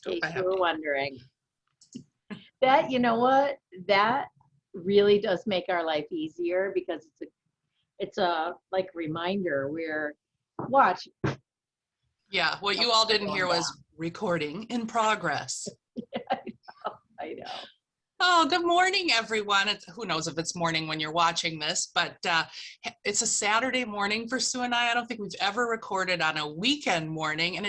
In case you were wondering. That, you know what? That really does make our life easier because it's a like reminder where watch. Yeah, what you all didn't hear was recording in progress. Yeah, I know. Oh, good morning, everyone. Who knows if it's morning when you're watching this, but it's a Saturday morning for Sue and I. I don't think we've ever recorded on a weekend morning, and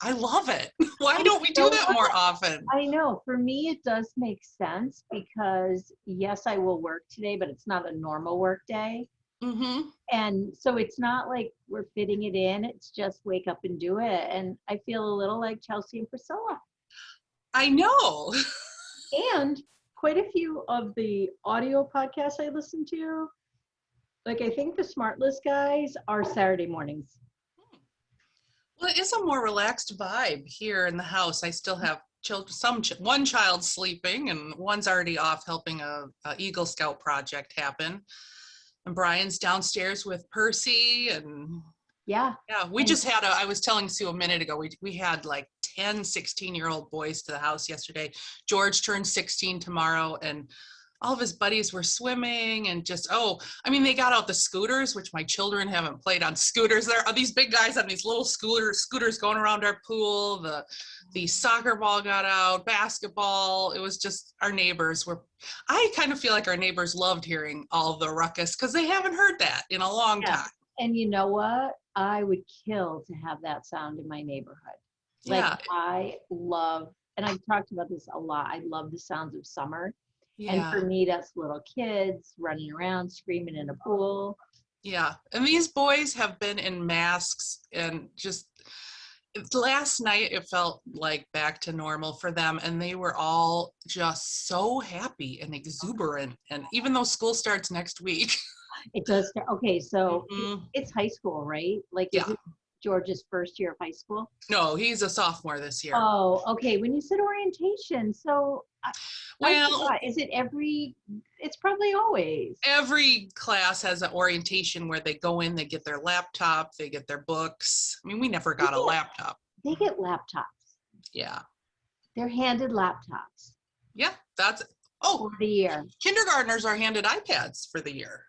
I love it. Why don't we do that more often? I know. For me, it does make sense because, yes, I will work today, but it's not a normal work day. Mm-hmm. And so it's not like we're fitting it in. It's just wake up and do it. And I feel a little like Chelsea and Priscilla. I know. And quite a few of the audio podcasts I listen to, like I think the Smart List guys are Saturday mornings. Well, it is a more relaxed vibe here in the house. I still have one child sleeping and one's already off helping a Eagle Scout project happen. And Brian's downstairs with Percy and yeah, we just had I was telling Sue a minute ago, we had like 10 16-year-old boys to the house yesterday. George turns 16 tomorrow, and all of his buddies were swimming and just, they got out the scooters, which my children haven't played on scooters. There are these big guys on these little scooters going around our pool. The soccer ball got out, basketball. It was just our neighbors I kind of feel like our neighbors loved hearing all the ruckus because they haven't heard that in a long time. And you know what? I would kill to have that sound in my neighborhood. Like I love, and I've talked about this a lot, I love the sounds of summer. Yeah. And for me, that's little kids running around, screaming in a pool. Yeah. And these boys have been in masks and just last night it felt like back to normal for them. And they were all just so happy and exuberant. And even though school starts next week. It does. Okay. So it's high school, right? Like, is it George's first year of high school? No, he's a sophomore this year. Oh, okay. When you said orientation, so is it it's probably always. Every class has an orientation where they go in, they get their laptop, they get their books. I mean, we never got a laptop. They get laptops. Yeah. They're handed laptops. Yeah, for the year. Kindergartners are handed iPads for the year.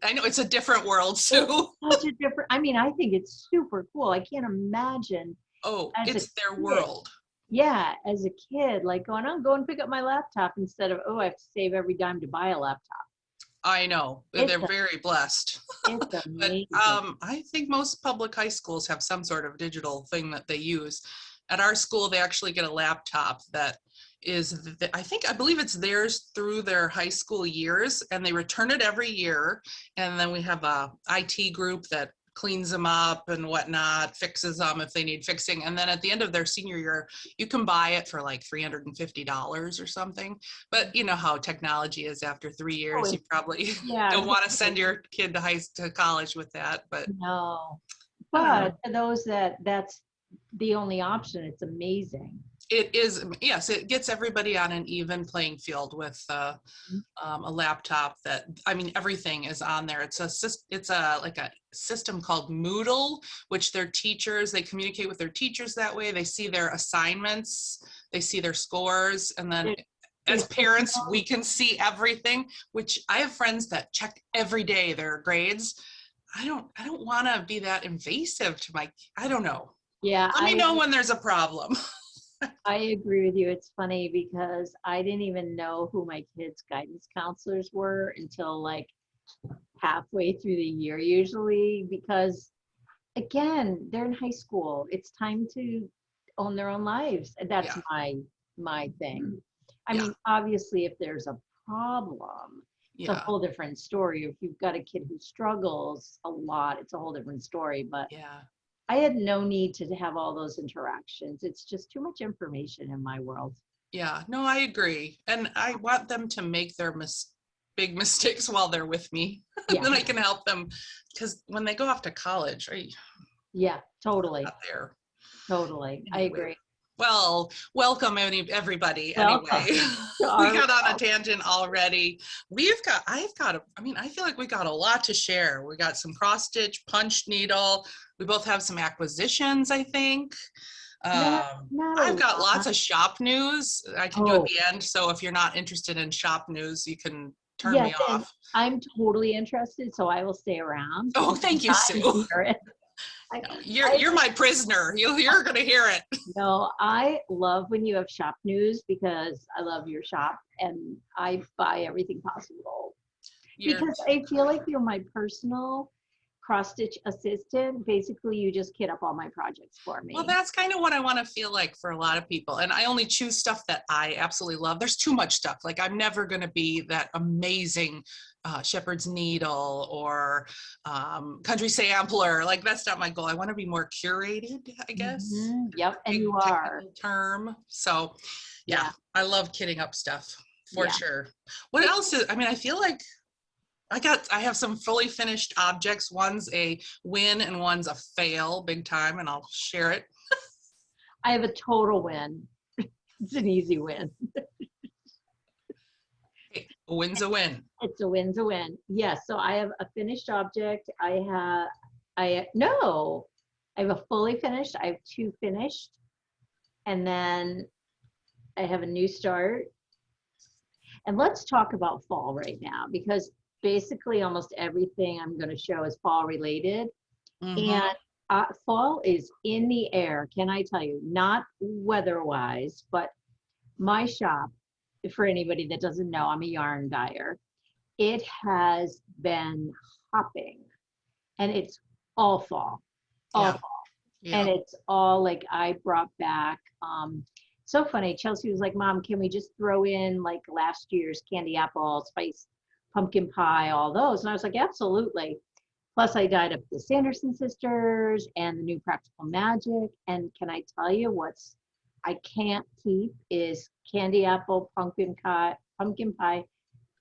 I know it's a different world, Sue. Such a different, I think it's super cool. I can't imagine. Oh, it's their world. Yeah, as a kid, like going, I'll go and pick up my laptop instead of, I have to save every dime to buy a laptop. I know. They're very blessed. It's amazing. I think most public high schools have some sort of digital thing that they use. At our school, they actually get a laptop that is, I believe it's theirs through their high school years, and they return it every year. And then we have a IT group that cleans them up and whatnot, fixes them if they need fixing. And then at the end of their senior year, you can buy it for like $350 or something. But you know how technology is after 3 years, you probably don't want to send your kid to college with that. But no, but for those that's the only option, it's amazing. It is, yes, it gets everybody on an even playing field with a laptop that, everything is on there. It's like a system called Moodle, which their teachers, they communicate with their teachers that way. They see their assignments, they see their scores, and then as parents, we can see everything, which I have friends that check every day their grades. I don't want to be that invasive to I don't know. Yeah. Let me know when there's a problem. I agree with you. It's funny because I didn't even know who my kids' guidance counselors were until like halfway through the year usually, because again, they're in high school. It's time to own their own lives. That's my thing. I mean, obviously if there's a problem, it's a whole different story. If you've got a kid who struggles a lot, it's a whole different story. But I had no need to have all those interactions. It's just too much information in my world. Yeah, no, I agree. And I want them to make their big mistakes while they're with me. And then I can help them, because when they go off to college, totally. Not there. Totally. Anyway. I agree. Well, welcome everybody. Anyway, we got on a tangent already. I feel like we got a lot to share. We got some cross stitch, punch needle. We both have some acquisitions, I think. Not a I've got lots lot. of shop news I can do at Oh, the end. So if you're not interested in shop news, you can turn yes, me and off. I'm totally interested, so I will stay around Oh, because I'm thank you, dying to Sue. hear it. I, No, I you're my prisoner. You're gonna hear it. no, I love when you have shop news because I love your shop and I buy everything possible You're because I feel like you're my personal cross stitch assistant. Basically, you just kit up all my projects for Well, me. that's kind of what I want to feel like for a lot of people. And I only choose stuff that I absolutely love. There's too much stuff. Like I'm never going to be that amazing shepherd's needle or country sampler. Like that's not my goal. I want to be more curated, I guess. Yep, and you Big are. technical term. So yeah, Yeah, I love kitting up stuff for yeah. sure. What else is, I mean, I feel like I have some fully finished objects. One's a win and one's a fail big time, and I'll share it. I have a total win. It's an easy win. Hey, a win's a win. It's a win's a win. Yes. So I have a finished object. No, I have a fully finished. I have two finished. And then I have a new start. And let's talk about fall right now because basically almost everything I'm going to show is fall related. Mhm. And fall is in the air. Can I tell you? Not weather-wise, but my shop, for anybody that doesn't know, I'm a yarn dyer. It has been hopping and it's all fall, all Yeah, fall. yeah. And it's all like I brought back, so funny. Chelsea was like, Mom, can we just throw in like last year's candy apple, spice, pumpkin pie, all those? And I was like, absolutely. Plus, I dyed up the Sanderson sisters and the new Practical Magic. And can I tell you what's I can't keep is candy apple, pumpkin pie,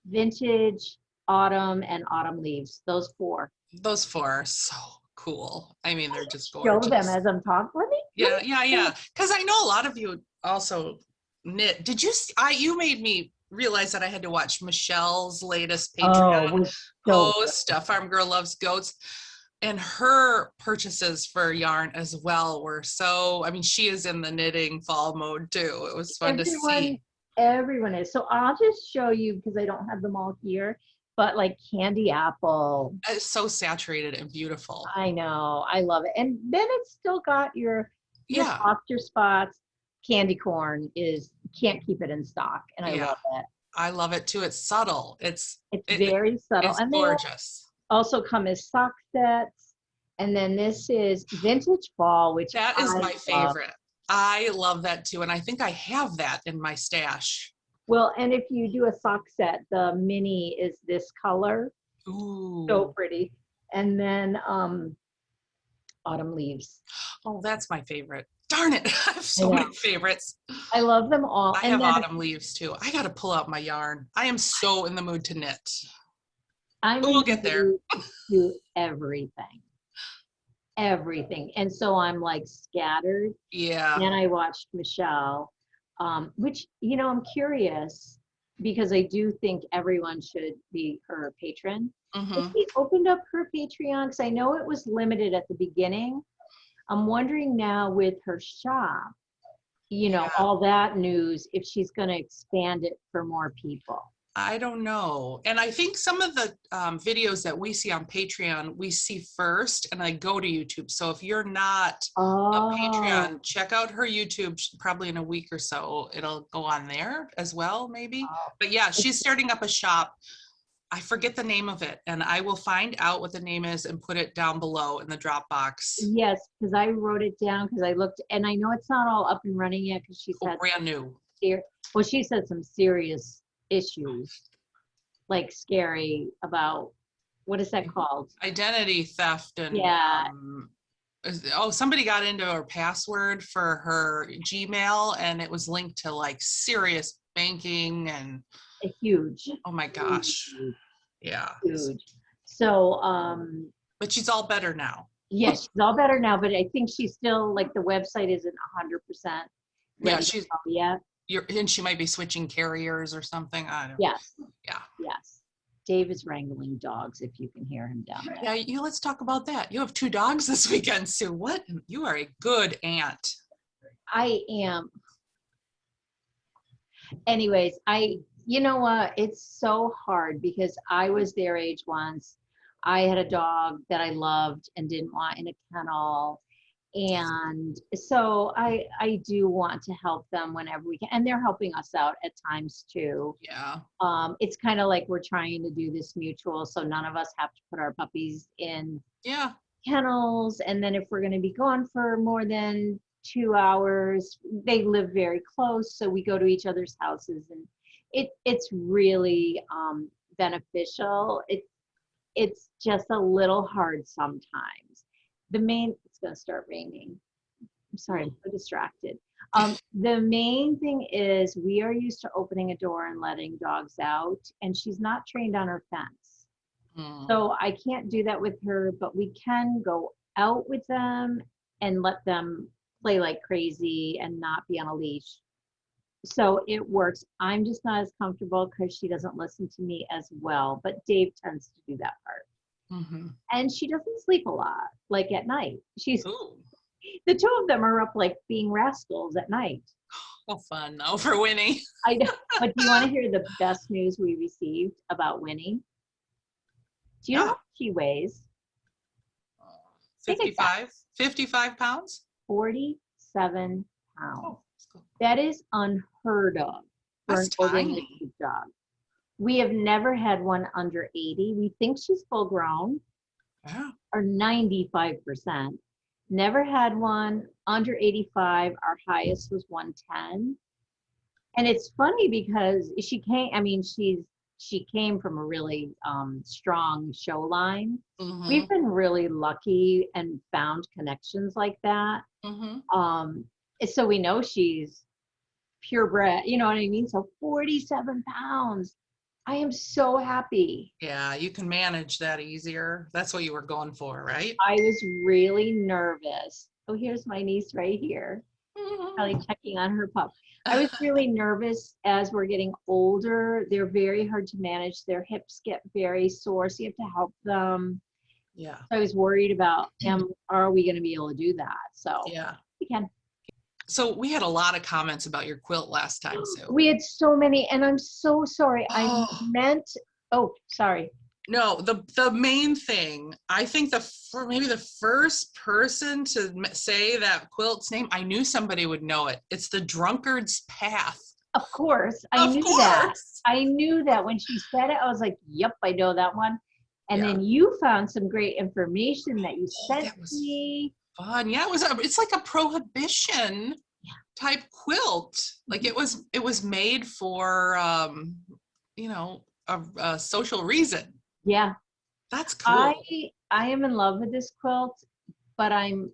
vintage, autumn, and autumn leaves. Those four. Those four are so cool. I mean, they're just Show them gorgeous. as I'm talking. Yeah, yeah, yeah. Because I know a lot of you also knit. Did you? You made me realize that I had to watch Michelle's latest Oh, Patreon it was so post. A Farm Girl Loves Goats, and her purchases for yarn as well were so. I mean, she is in the knitting fall mode too. It was fun to everyone, see. everyone is. So I'll just show you because I don't have them all here. But like candy apple, It's so saturated and beautiful. I know, I love it. And then it's still got your Yeah, softer spots. Candy corn is can't keep it in stock, and I yeah. love it. I love it too. It's subtle. It's It, very subtle, it's and they gorgeous. also come as sock sets. And then this is vintage fall, which That is I my love. favorite. I love that too. And I think I have that in my stash. Well, and if you do a sock set, the mini is this color, so Ooh. pretty. And then autumn leaves. Oh, that's my favorite. Darn it. I have I so know. many favorites. I love them all. I And have then autumn leaves too. I got to pull out my yarn. I am so in the mood to knit. I'm But in we'll the get there. mood to do everything, everything. And so I'm like scattered. Yeah. And I watched Michelle, which, I'm curious because I do think everyone should be her patron. If Hmm. she opened up her Patreon, because I know it was limited at the beginning, I'm wondering now with her shop, Yeah. all that news, if she's going to expand it for more people. I don't know. And I think some of the videos that we see on Patreon, we see first and I go to YouTube. So if you're not a Oh, Patreon, check out her YouTube probably in a week or so. It'll go on there as well, maybe. But yeah, she's starting up a shop. I forget the name of it, and I will find out what the name is and put it down below in the Dropbox. yes, because I wrote it down because I looked, and I know it's not all up and running yet because she's Oh, had brand new. she's had some serious issues, like scary about what is that called? Identity theft and Yeah, somebody got into her password for her Gmail and it was linked to like serious banking and a huge, oh my gosh. Yeah. huge. So, But she's all better now. yes, she's all better now, but I think she's still like the website isn't 100% Yeah, ready to go yet. and she might be switching carriers or something. I don't know. Yes. Yeah. Yes. Dave is wrangling dogs if you can hear him down there. Yeah, let's talk about that. You have 2 dogs this weekend, Sue. What? You are a good aunt. I am. Anyways, you know what? It's so hard because I was their age once. I had a dog that I loved and didn't want in a kennel. And so I do want to help them whenever we can. And they're helping us out at times too. Yeah. It's kind of like we're trying to do this mutual, so none of us have to put our puppies in Yeah. kennels. And then if we're going to be gone for more than 2 hours, they live very close, so we go to each other's houses, and it's really beneficial. It's just a little hard sometimes. It's going to start raining. I'm sorry, I'm so distracted. The main thing is we are used to opening a door and letting dogs out, and she's not trained on her fence. So I can't do that with her, but we can go out with them and let them play like crazy and not be on a leash. So it works. I'm just not as comfortable because she doesn't listen to me as well, but Dave tends to do that part. And she doesn't sleep a lot, like at night. The two of them are up like being rascals at night. Well, fun though for Winnie. I know. But do you want to hear the best news we received about Winnie? Do you know how much she weighs? 55 pounds? 47 pounds. Oh, that is unheard of for that's an ordinary tiny dog. We have never had one under 80. We think she's full grown, or 95%. Never had one under 85. Our highest was 110. And it's funny because she came from a really strong show line. We've been really lucky and found connections like that. So we know she's purebred, you know what I mean? So 47 pounds. I am so happy. Yeah, you can manage that easier. That's what you were going for, right? I was really nervous. Oh, here's my niece right here, probably checking on her pup. I was really nervous as we're getting older. They're very hard to manage. Their hips get very sore, so you have to help them. Yeah. So I was worried about, are we going to be able to do that? So yeah, we can. So we had a lot of comments about your quilt last time, Sue. We had so many, and I'm so sorry. Sorry. No, the main thing, I think maybe the first person to say that quilt's name, I knew somebody would know it. It's the Drunkards Path. Of course. I knew that. I knew that when she said it, I was like, yep, I know that one. And then you found some great information that you sent me. Fun. Yeah, it's like a prohibition type quilt. Like it was made for a social reason. Yeah. That's cool. I am in love with this quilt, but I'm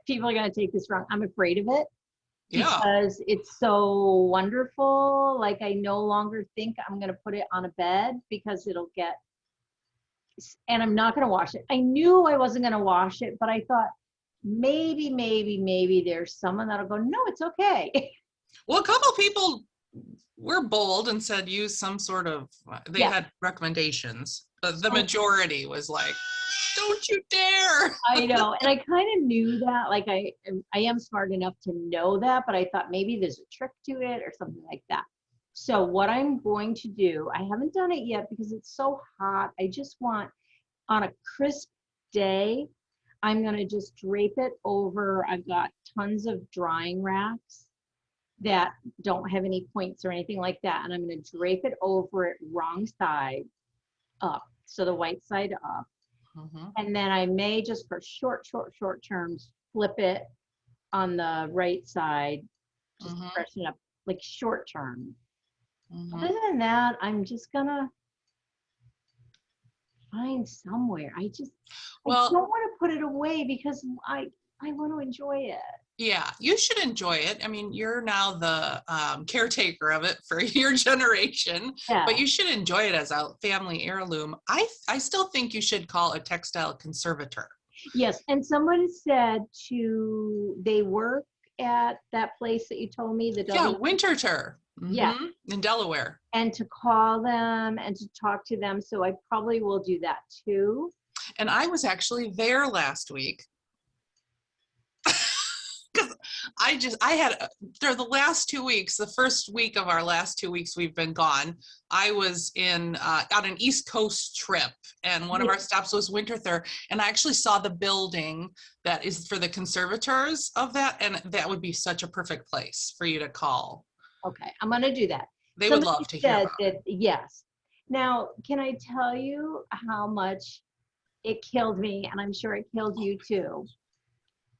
people are gonna take this wrong. I'm afraid of it. Because it's so wonderful. Like I no longer think I'm gonna put it on a bed because and I'm not gonna wash it. I knew I wasn't gonna wash it, but I thought maybe there's someone that'll go, no, it's okay. Well, a couple people were bold and said use some sort of, they had recommendations, but the majority was like, don't you dare. I know. And I kind of knew that, like I am smart enough to know that, but I thought maybe there's a trick to it or something like that. So what I'm going to do, I haven't done it yet because it's so hot. I just want, on a crisp day, I'm going to just drape it over. I've got tons of drying racks that don't have any points or anything like that. And I'm going to drape it over it wrong side up. So the white side up. And then I may just for short terms flip it on the right side, just freshen up, like short term. Other than that, I'm just gonna find somewhere. I don't want to put it away because I want to enjoy it. Yeah, you should enjoy it. I mean, you're now the caretaker of it for your generation, but you should enjoy it as a family heirloom. I still think you should call a textile conservator. Yes, and someone said they work at that place that you told me. Winterthur. In Delaware. And to call them and to talk to them. So I probably will do that too. And I was actually there last week. I had, there the last 2 weeks, the first week of our last 2 weeks we've been gone, I was on an East Coast trip, and one of our stops was Winterthur, and I actually saw the building that is for the conservators of that, and that would be such a perfect place for you to call. Okay, I'm gonna do that. They would love to hear about it. Yes. Now, can I tell you how much it killed me, and I'm sure it killed you too,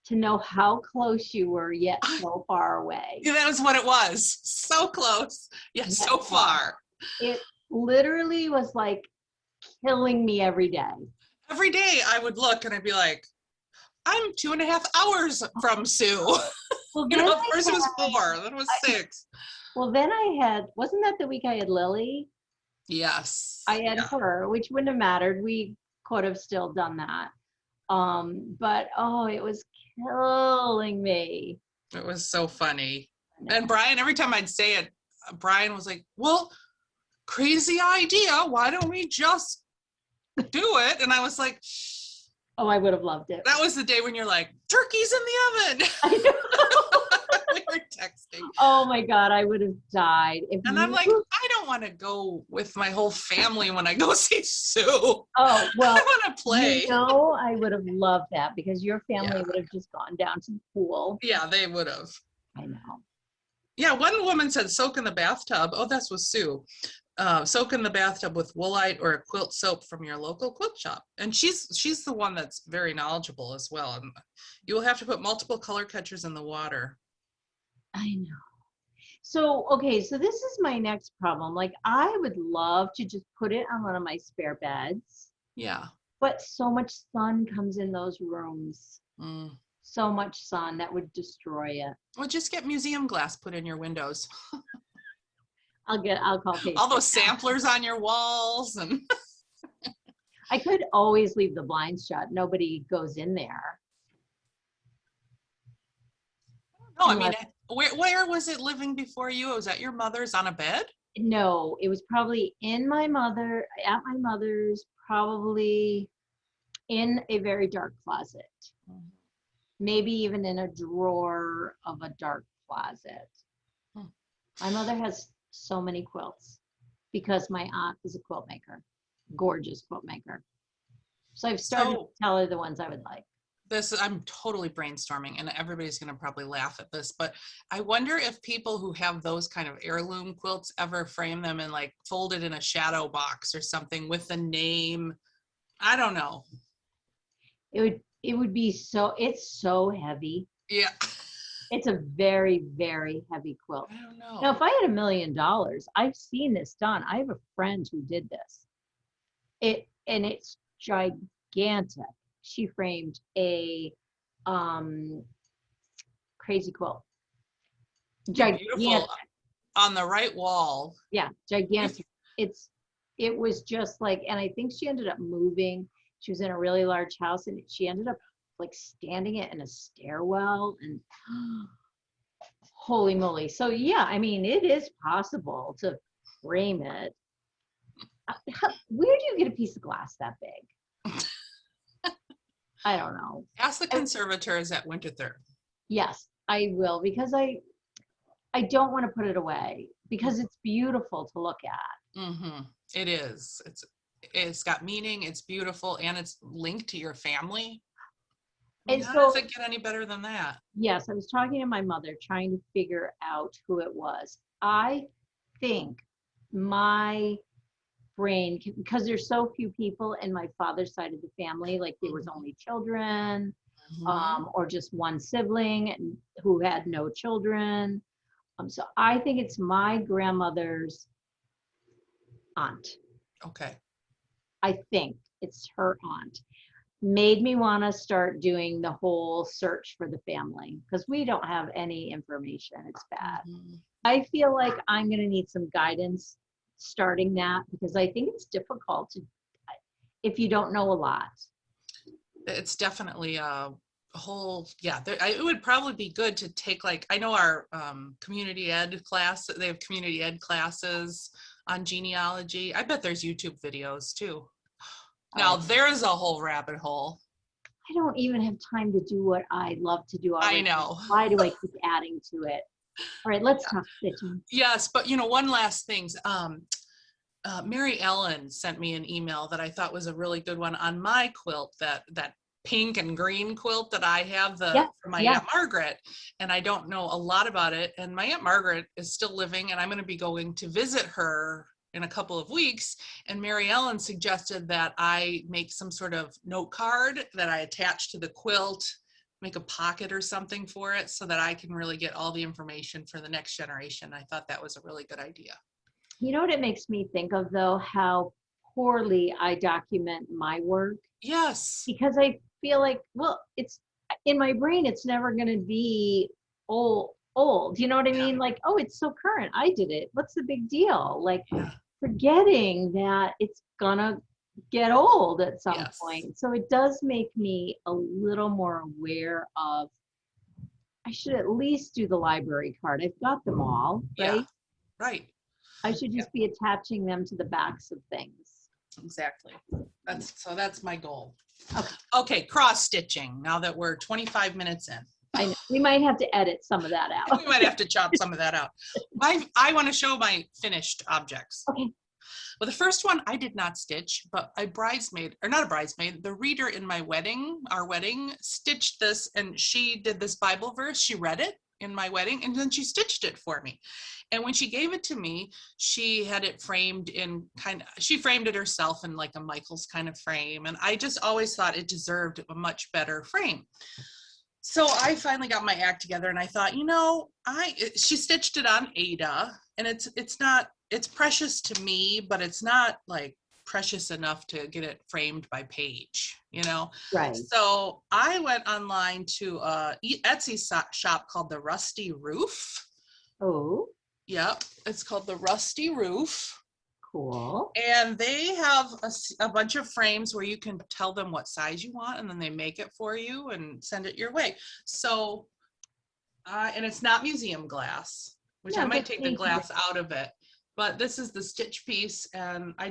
to know how close you were yet so far away. Yeah, that was what it was. So close, yet so far. It literally was like killing me every day. Every day I would look and I'd be like, I'm 2.5 hours from Sue. Well, You know, first it was 4, then it was 6. Well, then I had, wasn't that the week I had Lily? Yes. I had her, which wouldn't have mattered. We could have still done that. But oh, it was killing me. It was so funny. And Brian, every time I'd say it, Brian was like, well, crazy idea. Why don't we just do it? And I was like, oh, I would have loved it. That was the day when you're like, turkey's in the oven. I know. We were texting. Oh my God, I would have died. And I'm like, I don't want to go with my whole family when I go see Sue. Oh, well, I want to play. You know, I would have loved that because your family would have just gone down to the pool. Yeah, they would have. I know. Yeah, one woman said soak in the bathtub. Oh, that's with Sue. Soak in the bathtub with woolite or a quilt soap from your local quilt shop. And she's the one that's very knowledgeable as well. And you will have to put multiple color catchers in the water. I know. So, okay, so this is my next problem. Like, I would love to just put it on one of my spare beds. Yeah. But so much sun comes in those rooms. Mm. So much sun that would destroy it. Well, just get museum glass put in your windows. I'll call Paige. All those samplers on your walls and I could always leave the blinds shut. Nobody goes in there. No, I mean, where was it living before you? Was that your mother's on a bed? No, it was probably at my mother's, probably in a very dark closet. Mm-hmm. Maybe even in a drawer of a dark closet. Hmm. My mother has so many quilts because my aunt is a quilt maker, gorgeous quilt maker. So I've started to tell her the ones I would like. I'm totally brainstorming and everybody's going to probably laugh at this, but I wonder if people who have those kind of heirloom quilts ever frame them and like fold it in a shadow box or something with the name. I don't know. It would be so, it's so heavy. Yeah. It's a very, very heavy quilt. I don't know. Now, if I had $1 million, I've seen this done. I have a friend who did this. And it's gigantic. She framed a crazy quilt. Gigantic. Beautiful. On the right wall. Yeah, gigantic. It was just like, and I think she ended up moving. She was in a really large house and she ended up like standing it in a stairwell and holy moly. So yeah, I mean, it is possible to frame it. Where do you get a piece of glass that big? I don't know. Ask the conservators at Winterthur. Yes, I will, because I don't want to put it away because it's beautiful to look at. Mm-hmm. It is. It's got meaning. It's beautiful, and it's linked to your family. And how so, does it get any better than that? Yes, I was talking to my mother, trying to figure out who it was. I think my brain, because there's so few people in my father's side of the family, like there was only children, or just one sibling who had no children. So I think it's my grandmother's aunt. Okay. I think it's her aunt. Made me want to start doing the whole search for the family because we don't have any information. It's bad. Mm-hmm. I feel like I'm going to need some guidance starting that because I think it's difficult if you don't know a lot. It's definitely a whole, it would probably be good to take, like, I know our community ed class, they have community ed classes on genealogy. I bet there's YouTube videos too. Now there's a whole rabbit hole. I don't even have time to do what I love to do I already. know. Why do I keep adding to it? All right, let's talk stitching. Yes, but one last thing. Mary Ellen sent me an email that I thought was a really good one on my quilt, that pink and green quilt that I have for my Aunt Margaret, and I don't know a lot about it. And my Aunt Margaret is still living, and I'm going to be going to visit her in a couple of weeks. And Mary Ellen suggested that I make some sort of note card that I attach to the quilt, make a pocket or something for it, so that I can really get all the information for the next generation. I thought that was a really good idea. You know what it makes me think of, though? How poorly I document my work. Yes. Because I feel like, well, it's in my brain, it's never going to be old. You know what I mean? Like, oh, it's so current. I did it. What's the big deal? Like, forgetting that it's gonna get old at some point. So it does make me a little more aware of, I should at least do the library card. I've got them all, right? Yeah, right. I should just be attaching them to the backs of things. Exactly. That's my goal. Okay, cross stitching. Now that we're 25 minutes in. I know. We might have to edit some of that out. We might have to chop some of that out. I want to show my finished objects. Okay. Well, the first one I did not stitch, but a bridesmaid, or not a bridesmaid, the reader in my wedding, our wedding, stitched this, and she did this Bible verse. She read it in my wedding, and then she stitched it for me. And when she gave it to me, she had it framed in she framed it herself in like a Michaels kind of frame. And I just always thought it deserved a much better frame. So I finally got my act together, and I thought, she stitched it on Ada, and it's precious to me, but it's not like precious enough to get it framed by Paige, Right. So I went online to a Etsy shop called The Rusty Roof. Oh. Yep, it's called The Rusty Roof. Cool. And they have a bunch of frames where you can tell them what size you want, and then they make it for you and send it your way. So, and it's not museum glass, which I might take the glass out of it. But this is the stitch piece, and I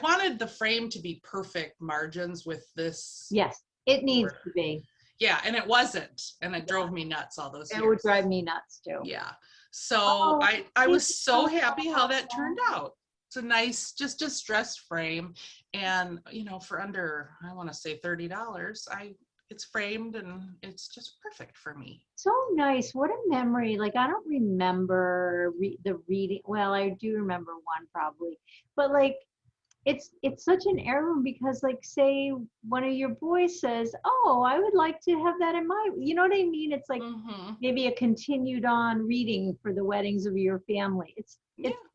wanted the frame to be perfect margins with this. Yes, it needs to be. Yeah, and it wasn't, and it drove me nuts all those years. It would drive me nuts too. Yeah, so I was so happy how that turned out. It's a nice, just distressed frame, and for under, I want to say $30, it's framed and it's just perfect for me. So nice. What a memory. Like, I don't remember the reading. Well, I do remember one probably, but like, it's such an heirloom because, like, say one of your boys says, oh, I would like to have that in my, you know what I mean? It's like maybe a continued on reading for the weddings of your family. It's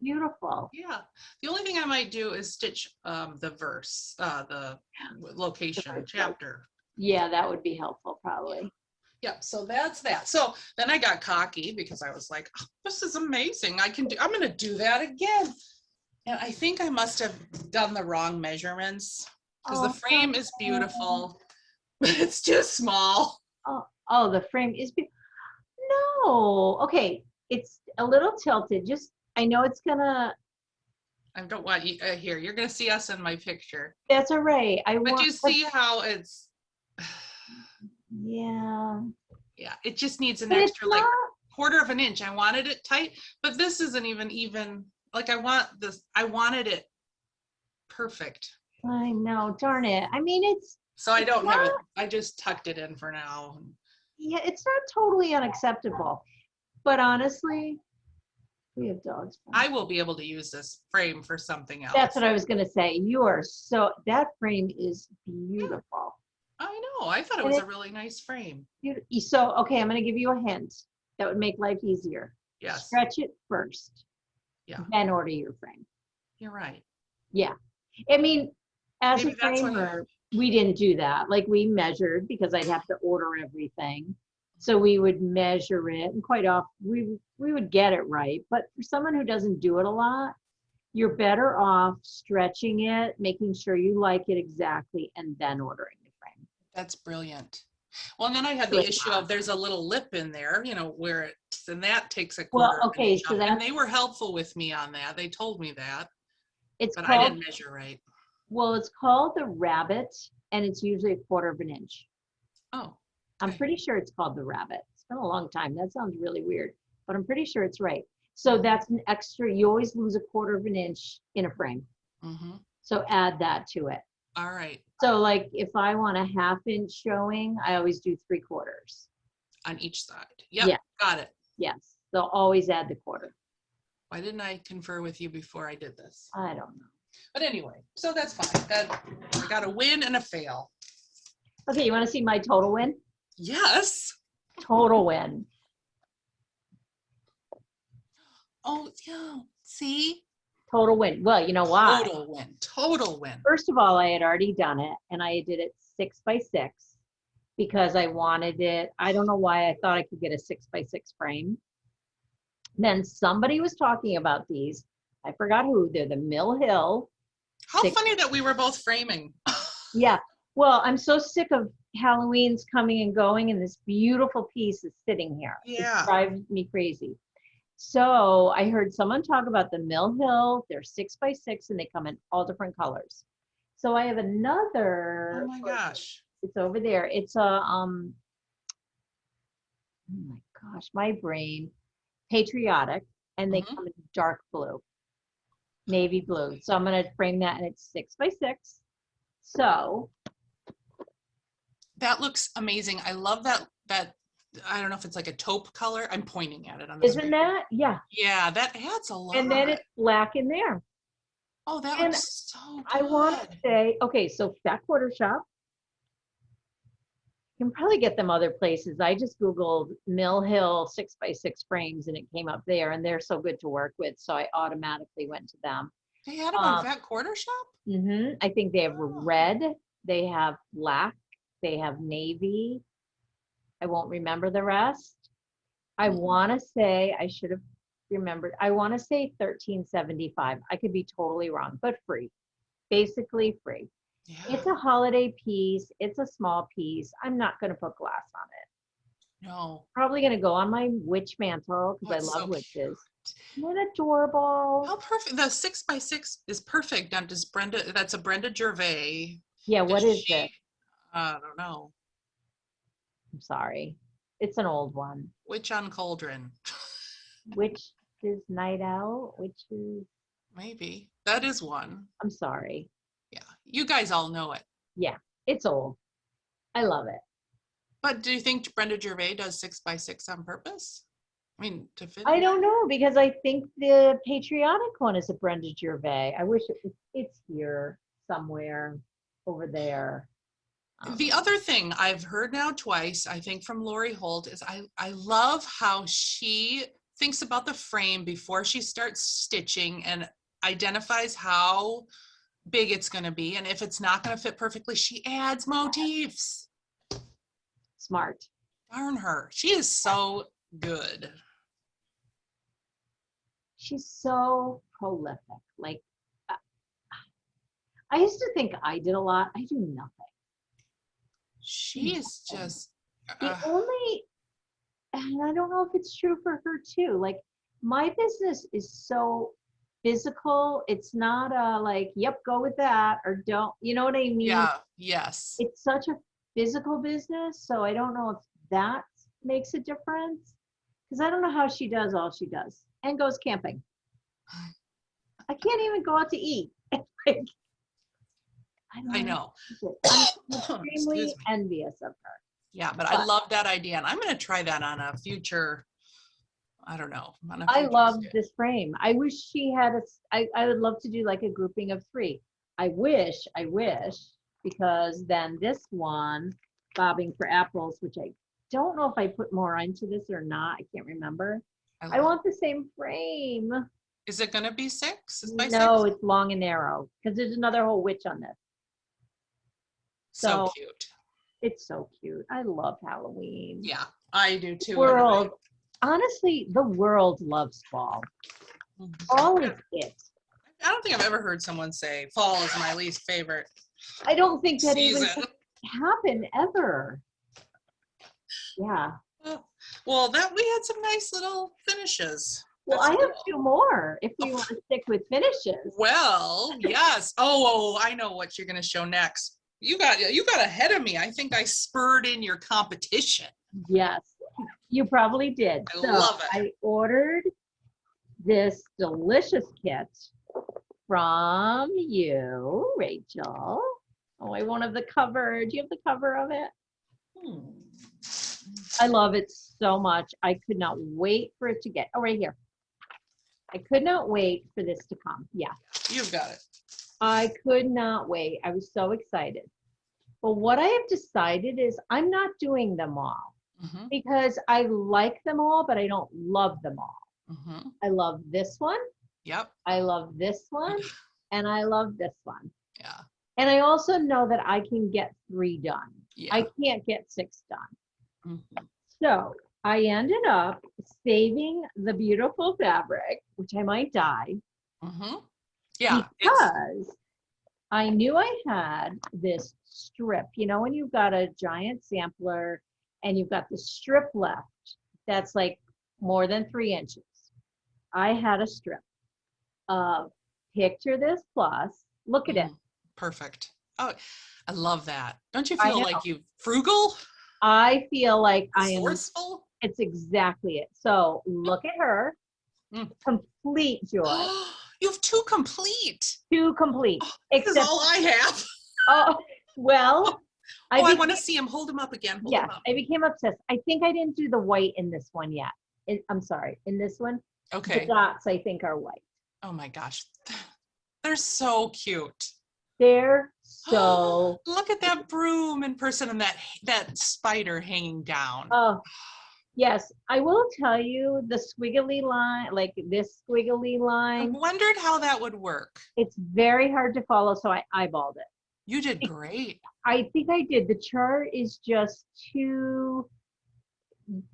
beautiful. Yeah. The only thing I might do is stitch the verse, the location chapter. Yeah, that would be helpful probably. Yeah, so that's that. So then I got cocky because I was like, oh, this is amazing. I'm going to do that again. And I think I must have done the wrong measurements because the frame is beautiful, but it's too small. Oh, the frame is beautiful. No. Okay. It's a little tilted. I know it's gonna. I don't want you here. You're gonna see us in my picture. That's all right. But you see how it's. Yeah. Yeah. It just needs an extra like quarter of an inch. I wanted it tight, but this isn't even. Like I wanted it perfect. I know, darn it. I mean, so I don't have it. I just tucked it in for now. Yeah, it's not totally unacceptable. But honestly, we have dogs. I will be able to use this frame for something else. That's what I was going to say. That frame is beautiful. I know. I thought it was a really nice frame. So, okay, I'm going to give you a hint that would make life easier. Yes. Stretch it first. Yeah. Then order your frame. You're right. Yeah. I mean, as a framer, we didn't do that. Like, we measured because I'd have to order everything. So we would measure it, and quite often we would get it right. But for someone who doesn't do it a lot, you're better off stretching it, making sure you like it exactly, and then ordering the frame. That's brilliant. Well, and then I had the issue of there's a little lip in there, where and that takes a quarter. Well, okay, so and they were helpful with me on that. They told me that, but I didn't measure right. Well, it's called the rabbit and it's usually a 1/4 of an inch. Oh, I'm okay. pretty sure it's called the rabbit. It's been a long time. That sounds really weird, but I'm pretty sure it's right. So that's an extra, you always lose a 1/4 of an inch in a frame. Mm-hmm. So add that to it. All right. So like if I want a 1/2 inch showing, I always do 3/4. On each side. Yep. Yeah. Got it. Yes. They'll always add the 1/4. Why didn't I confer with you before I did this? I don't know. But anyway, so that's fine. That I got a win and a fail. Okay, you want to see my total win? Yes. Total win. Oh, yeah. See? Total win. Well, you know why? Total win. Total win. First of all, I had already done it, and I did it 6 by 6 because I wanted it. I don't know why I thought I could get a 6 by 6 frame. Then somebody was talking about these. I forgot who. They're the Mill Hill. How 6 funny that we were both framing. Yeah. Well, I'm so sick of Halloween's coming and going, and this beautiful piece is sitting here. Yeah. It drives me crazy. So I heard someone talk about the Mill Hill. They're 6 by 6 and they come in all different colors. So I have another. Oh my gosh. It's over there. It's a oh my gosh, my brain. Patriotic, and they come in dark blue, navy blue. So I'm gonna frame that, and it's 6 by 6. So That looks amazing. I love that I don't know if it's like a taupe color. I'm pointing at it on isn't that? Yeah. Yeah, that adds a lot. And then it's black in there. Oh, that and looks so good. I want to say, okay, so Fat Quarter Shop. You can probably get them other places. I just Googled Mill Hill 6 by 6 frames and it came up there, and they're so good to work with. So I automatically went to them. They had them on Fat Quarter Shop? I think they have red, they have black, they have navy. I won't remember the rest. I want to say, I should have remembered, I want to say $13.75. I could be totally wrong, but free. Basically free. Yeah. It's a holiday piece. It's a small piece. I'm not going to put glass on it. No. Probably going to go on my witch mantle because I love witches. Isn't it adorable? How perfect. The 6 by 6 is perfect. Now, does Brenda, that's a Brenda Gervais. Yeah, what is she, it? I don't know. I'm sorry. It's an old one. Witch on Cauldron. Witch is Night Out? Which is... Maybe. That is one. I'm sorry. Yeah. You guys all know it. Yeah, it's old. I love it. But do you think Brenda Gervais does 6 by 6 on purpose? I mean, to fit. I don't know, because I think the patriotic one is a Brenda Gervais. I wish it's here somewhere over there. The other thing I've heard now twice, I think from Lori Holt, is I love how she thinks about the frame before she starts stitching and identifies how big it's going to be. And if it's not going to fit perfectly, she adds motifs. Smart. Darn her. She is so good. She's so prolific. Like, I used to think I did a lot. I do nothing. She is just The only, and I don't know if it's true for her too, like my business is so physical. It's not a like, yep, go with that or don't, you know what I mean? yeah, yes. It's such a physical business. So I don't know if that makes a difference, because I don't know how she does all she does and goes camping. I can't even go out to eat. Like, I know. I'm extremely envious of her. Yeah, but I love that idea, and I'm going to try that on a future. I don't know. I love this frame. I wish she had I would love to do like a grouping of 3. I wish, because then this one, Bobbing for Apples, which I don't know if I put more into this or not. I can't remember. I want the same frame. Is it going to be 6? No, it's long and narrow because there's another whole witch on this. So cute. It's so cute. I love Halloween. Yeah, I do too. World, honestly, the world loves fall. Fall is it. I don't think I've ever heard someone say fall is my least favorite. I don't think that season. even happened ever. Yeah. Well, we had some nice little finishes. Well, I have 2 more if we want to stick with finishes. Well, yes. Oh, I know what you're going to show next. You got ahead of me. I think I spurred in your competition. Yes, you probably did. I So love it. I ordered this delicious kit from you, Rachel. Oh, I won't have the cover. Do you have the cover of it? I love it so much. I could not wait for it to get, oh, right here. I could not wait for this to come. Yeah. You've got it. I could not wait. I was so excited. But what I have decided is I'm not doing them all because I like them all, but I don't love them all. I love this one. Yep. I love this one. And I love this one. Yeah. And I also know that I can get 3 done. Yeah. I can't get 6 done. So I ended up saving the beautiful fabric, which I might dye. Yeah. Because I knew I had this strip. You know, when you've got a giant sampler and you've got the strip left, that's like more than 3 inches. I had a strip of Picture This Plus. Look at it. Perfect. Oh, I love that. Don't you I feel know. like you frugal? I feel like I am. Resourceful? It's exactly it. So look at her. Complete joy. You have 2 complete. 2 complete. This is all I have. Oh, well. I want to see him. Hold him up again. Hold him Yeah, up. I became obsessed. I think I didn't do the white in this one yet. I'm sorry. In this one, Okay. the dots I think are white. Oh my gosh. They're so cute. They're so. Look at that broom in person and that spider hanging down. Oh, yes. I will tell you the squiggly line, like this squiggly I line, wondered how that would work. it's very hard to follow, so I eyeballed it. You did great. I think I did. The chart is just too,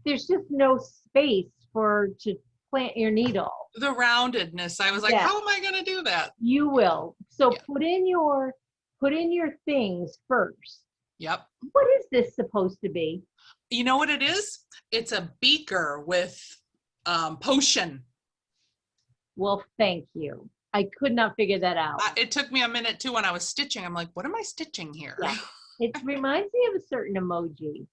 there's just no space to plant your needle. The roundedness. I was like, Yeah. how am I going to do that? You will. So Yeah. put in your things first. Yep. What is this supposed to be? You know what it is? It's a beaker with potion. Well, thank you. I could not figure that out. It took me a minute too when I was stitching. I'm like, what am I stitching here? Yeah. It reminds me of a certain emoji.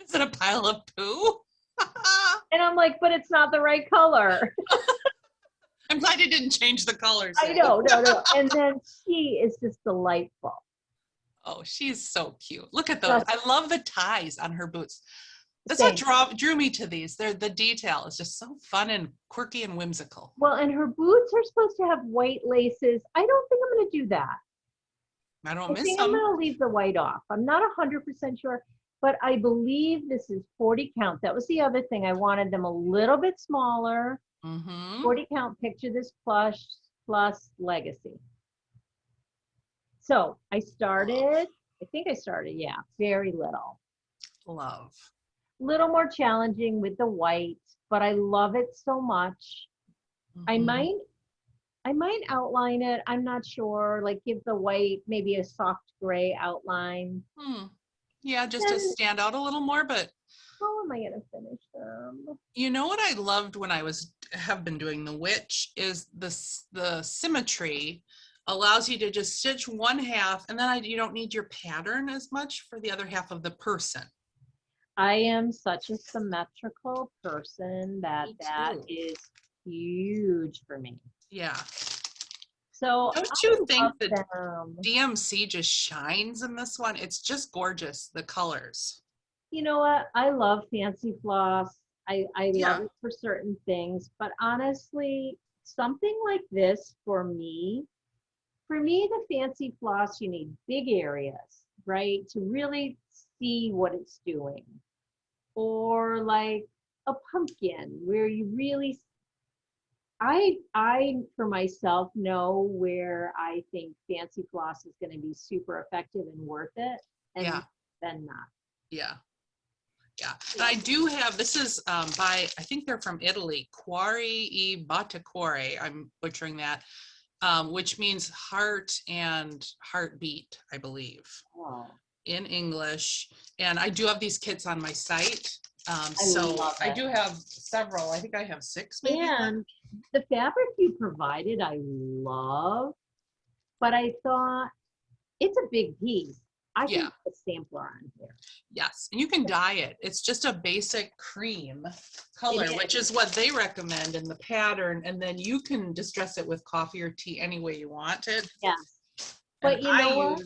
Is it a pile of poo? And I'm like, but it's not the right color. I'm glad you didn't change the colors. I know, no. And then she is just delightful. Oh, she's so cute. Look at those. I love the ties on her boots. That's Same. what drew me to these. The detail is just so fun and quirky and whimsical. Well, and her boots are supposed to have white laces. I don't think I'm going to do that. I don't I miss think them. I'm going to leave the white off. I'm not 100% sure, but I believe this is 40 count. That was the other thing. I wanted them a little bit smaller. 40 count, Picture This plus Legacy. So I started, yeah, very little. Love. Little more challenging with the white, but I love it so much. I might outline it. I'm not sure. Like give the white maybe a soft gray outline. Yeah, just to stand out a little more. But how am I gonna finish them? you know what I loved when I have been doing the witch is the symmetry allows you to just stitch one half, and then you don't need your pattern as much for the other half of the person. I am such a symmetrical person that is huge for me. Yeah. So don't you think that them. DMC just shines in this one? It's just gorgeous, the colors. You know what? I love fancy floss. I love it for certain things, but honestly, something like this for me, the fancy floss, you need big areas, right? To really see what it's doing. Or like a pumpkin where you really, I for myself know where I think fancy floss is going to be super effective and worth it, and then not. Yeah. And I do have, this is by, I think they're from Italy, Cuore e Battacore. I'm butchering that. Which means heart and heartbeat, I believe, in English. And I do have these kits on my site. So I do have several. I think I have 6 maybe. And the fabric you provided, I love. But I thought It's a big piece. I Yeah. can put a sampler on here. Yes, and you can dye it. It's just a basic cream color, It which is what they recommend in the pattern. And then you can distress it with coffee or tea any way you want it. Yes. And But you know what?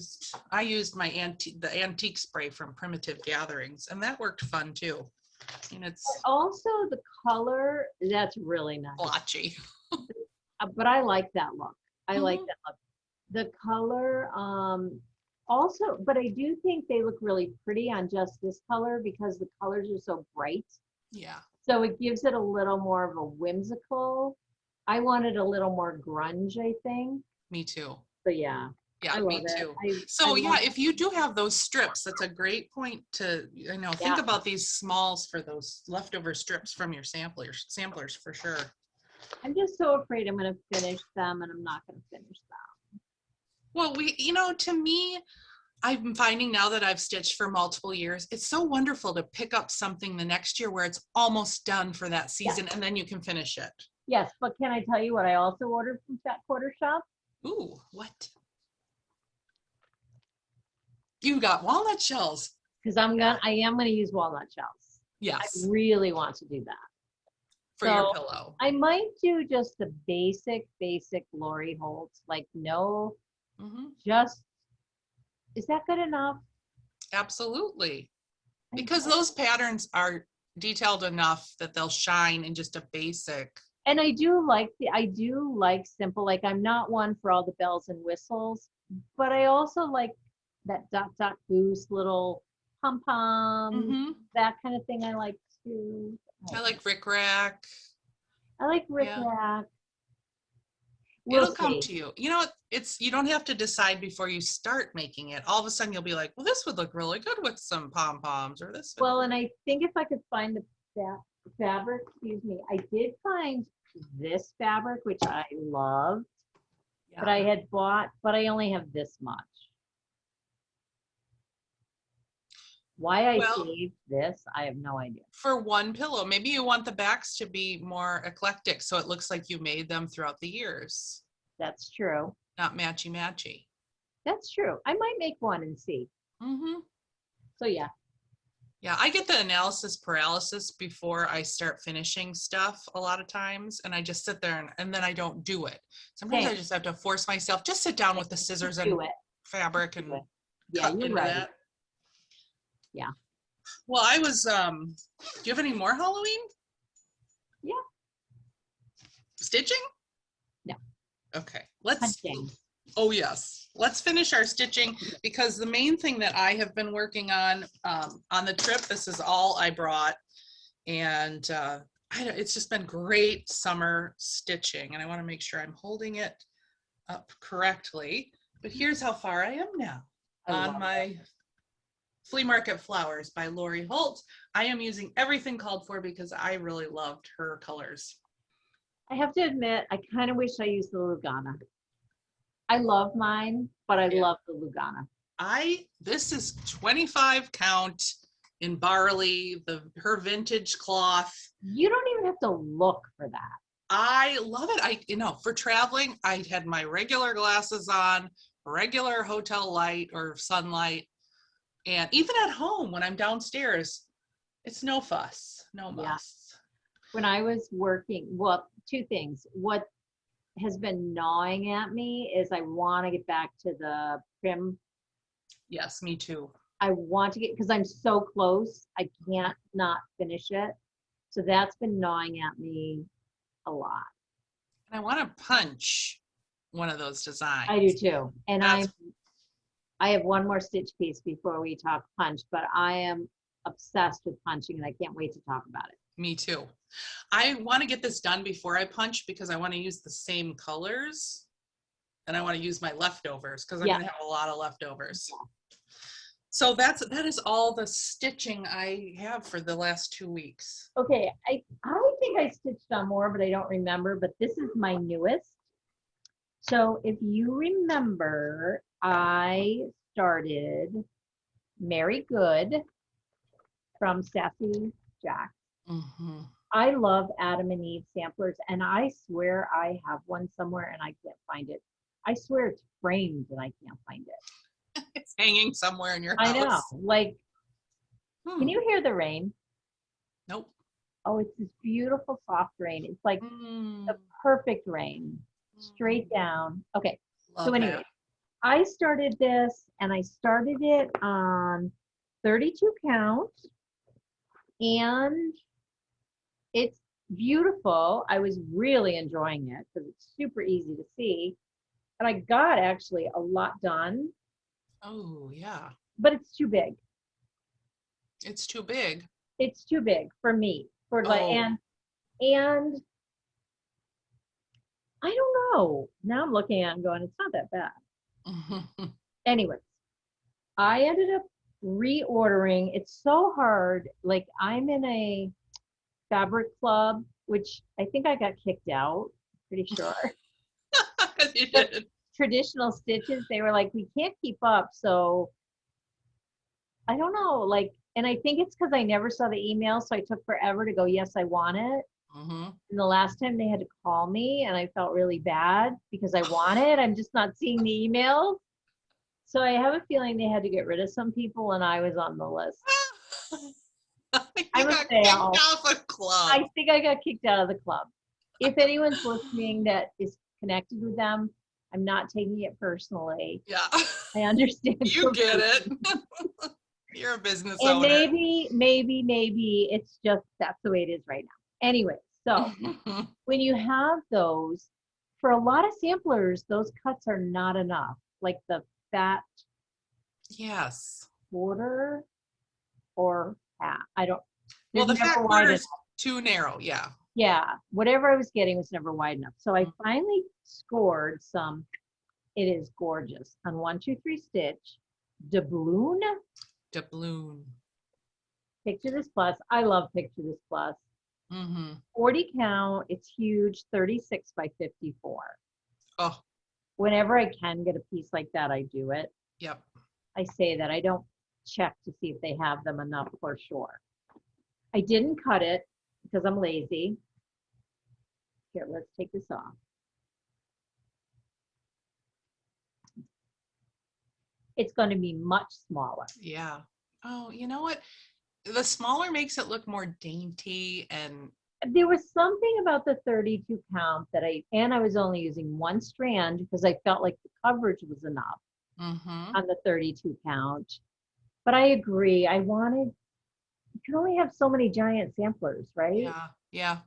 I used the antique spray from Primitive Gatherings, and that worked fun too. And it's Also the color, that's really nice. blotchy. But I like that look. I like Mhm. that look. The color, also, but I do think they look really pretty on just this color because the colors are so bright. Yeah, So it gives it a little more of a whimsical. I wanted a little more grunge, I think. me too. But yeah, Yeah, I me love it. too. I So yeah, love, if you do have those strips, that's a great point to, think yeah. about these smalls for those leftover strips from your samplers for sure. I'm just so afraid I'm going to finish them and I'm not going to finish them. Well, to me, I'm finding now that I've stitched for multiple years, it's so wonderful to pick up something the next year where it's almost done for that season and then you can finish it. Yes, but can I tell you what I also ordered from Fat Quarter Shop? Ooh, what? You got walnut shells. Because I am gonna use walnut shells. I Yes, really want to do that. for your So pillow. I might do just the basic Lori Holt, like no, Mhm. just, is that good enough? Absolutely. I Because don't- those patterns are detailed enough that they'll shine in just a basic. And I do like simple, like I'm not one for all the bells and whistles, but I also like that dot dot goose little pom pom, Mhm. that kind of thing I like too. I like rickrack. I like Rick Yeah. Rack. We'll It'll come see. to you. You don't have to decide before you start making it. All of a sudden you'll be like, well, this would look really good with some pom-poms or this. Well, and I think if I could find the fabric, excuse me, I did find this fabric, which I love, but I had bought, but I only have this much. Why I Well, saved this, I have no idea. for one pillow, maybe you want the backs to be more eclectic so it looks like you made them throughout the years, That's true. not matchy-matchy. That's true. I might make one and see. Mm-hmm. So yeah. Yeah, I get the analysis paralysis before I start finishing stuff a lot of times, and I just sit there and then I don't do it. Sometimes I Same. just have to force myself, just sit down with the scissors and Do it. fabric Do and it. Yeah, cut you're into right. that. Yeah. Well, I was, do you have any more Halloween? Yeah. Stitching? No. Okay, Punching. oh yes, let's finish our stitching because the main thing that I have been working on the trip, this is all I brought, and it's just been great summer stitching, and I want to make sure I'm holding it up correctly, but here's how far I am now on my Flea Market Flowers by Lori Holt. I am using everything called for because I really loved her colors. I have to admit, I kind of wish I used the Lugana. I love mine, but I love the Lugana. This is 25 count in barley, her vintage cloth. You don't even have to look for that. I love it. For traveling, I had my regular glasses on, regular hotel light or sunlight. And even at home when I'm downstairs, it's no fuss, no muss. Yeah. When I was working, well, two things. What has been gnawing at me is I want to get back to the Prim. Yes, me too. I want to get, because I'm so close, I can't not finish it. So that's been gnawing at me a lot. And I want to punch one of those designs. I do too. And I have one more stitch piece before we talk punch, but I am obsessed with punching and I can't wait to talk about it. Me too. I want to get this done before I punch because I want to use the same colors and I want to use my leftovers because I'm going to have a lot of leftovers. Yeah. So that is all the stitching I have for the last 2 weeks. Okay, I think I stitched on more, but I don't remember, but this is my newest. So if you remember, I started Mary Good from Sassy Jack. Mm-hmm. I love Adam and Eve samplers, and I swear I have one somewhere and I can't find it. I swear it's framed and I can't find it. hanging somewhere in your I house. know. Like, Hmm. can you hear the rain? Nope. Oh, it's this beautiful soft rain. It's like Mm, the perfect rain, straight down. Okay. So love anyway, that. I started this and I started it on 32 count and it's beautiful. I was really enjoying it because it's super easy to see. And I got actually a lot done, Oh, yeah. but it's too big. It's too big. It's too big for me. For like Oh. and I don't know. Now I'm looking at it and going, it's not that bad. Anyways, I ended up reordering. It's so hard. Like I'm in a fabric club, which I think I got kicked out, pretty sure. You But did. traditional stitches, they were like, we can't keep up. So I don't know. Like, and I think it's because I never saw the email. So I took forever to go, yes, I want it. Mm-hmm. And the last time they had to call me and I felt really bad because I want it. I'm just not seeing the emails. So I have a feeling they had to get rid of some people and I was on the list. You I'm a got kicked fail. off a club. I think I got kicked out of the club. If anyone's listening that is connected with them, I'm not taking it personally. Yeah. I understand. You get it. You're a business And owner. maybe it's just that's the way it is right now. Anyway, so when you have those, for a lot of samplers, those cuts are not enough. Like the fat Yes. quarter or half. I don't, Well, there's the fat never wide enough. quarter's too narrow. Yeah. Yeah, whatever I was getting was never wide enough. So I finally scored some. It is gorgeous on 1, 2, 3 stitch. Doubloon, Doubloon. Picture This Plus. I love Picture This Plus. Mm-hmm. 40 count. It's huge. 36 by 54. Oh, Whenever I can get a piece like that, I do it. yep. I say that I don't check to see if they have them enough for sure. I didn't cut it because I'm lazy. Here, let's take this off. It's going to be much smaller. Yeah. Oh, you know what? The smaller makes it look more dainty and There was something about the 32 count that I was only using one strand because I felt like the coverage was enough on the 32 count. But I agree. You can only have so many giant samplers, right? yeah, yeah.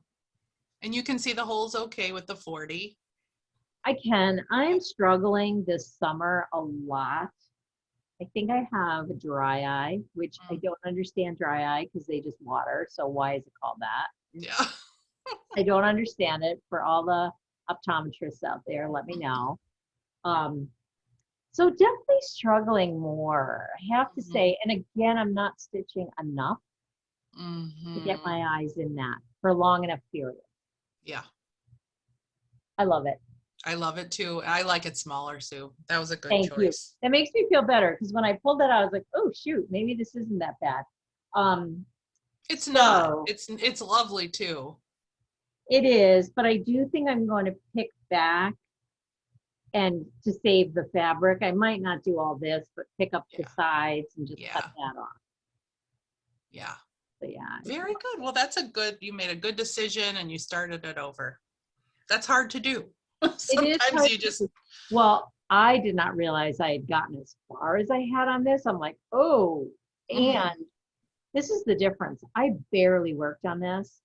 And you can see the holes okay with the 40. I can. I'm struggling this summer a lot. I think I have a dry eye, which I don't understand dry eye because they just water. So why is it called that? Yeah. I don't understand it. For all the optometrists out there, let me know. So definitely struggling more, I have to say. And again, I'm not stitching enough to get my eyes in that for a long enough period. Yeah. I love it. I love it too. I like it smaller, Sue. That was a good Thank you. choice. That makes me feel better because when I pulled that out, I was like, oh shoot, maybe this isn't that bad. It's not. It's lovely too. It is, but I do think I'm going to pick back and to save the fabric. I might not do all this, but pick up the sides and just cut that off. Yeah. So yeah. Very good. Well, you made a good decision and you started it over. That's hard to do. Sometimes you just. Well, I did not realize I had gotten as far as I had on this. I'm like, oh, and this is the difference. I barely worked on this.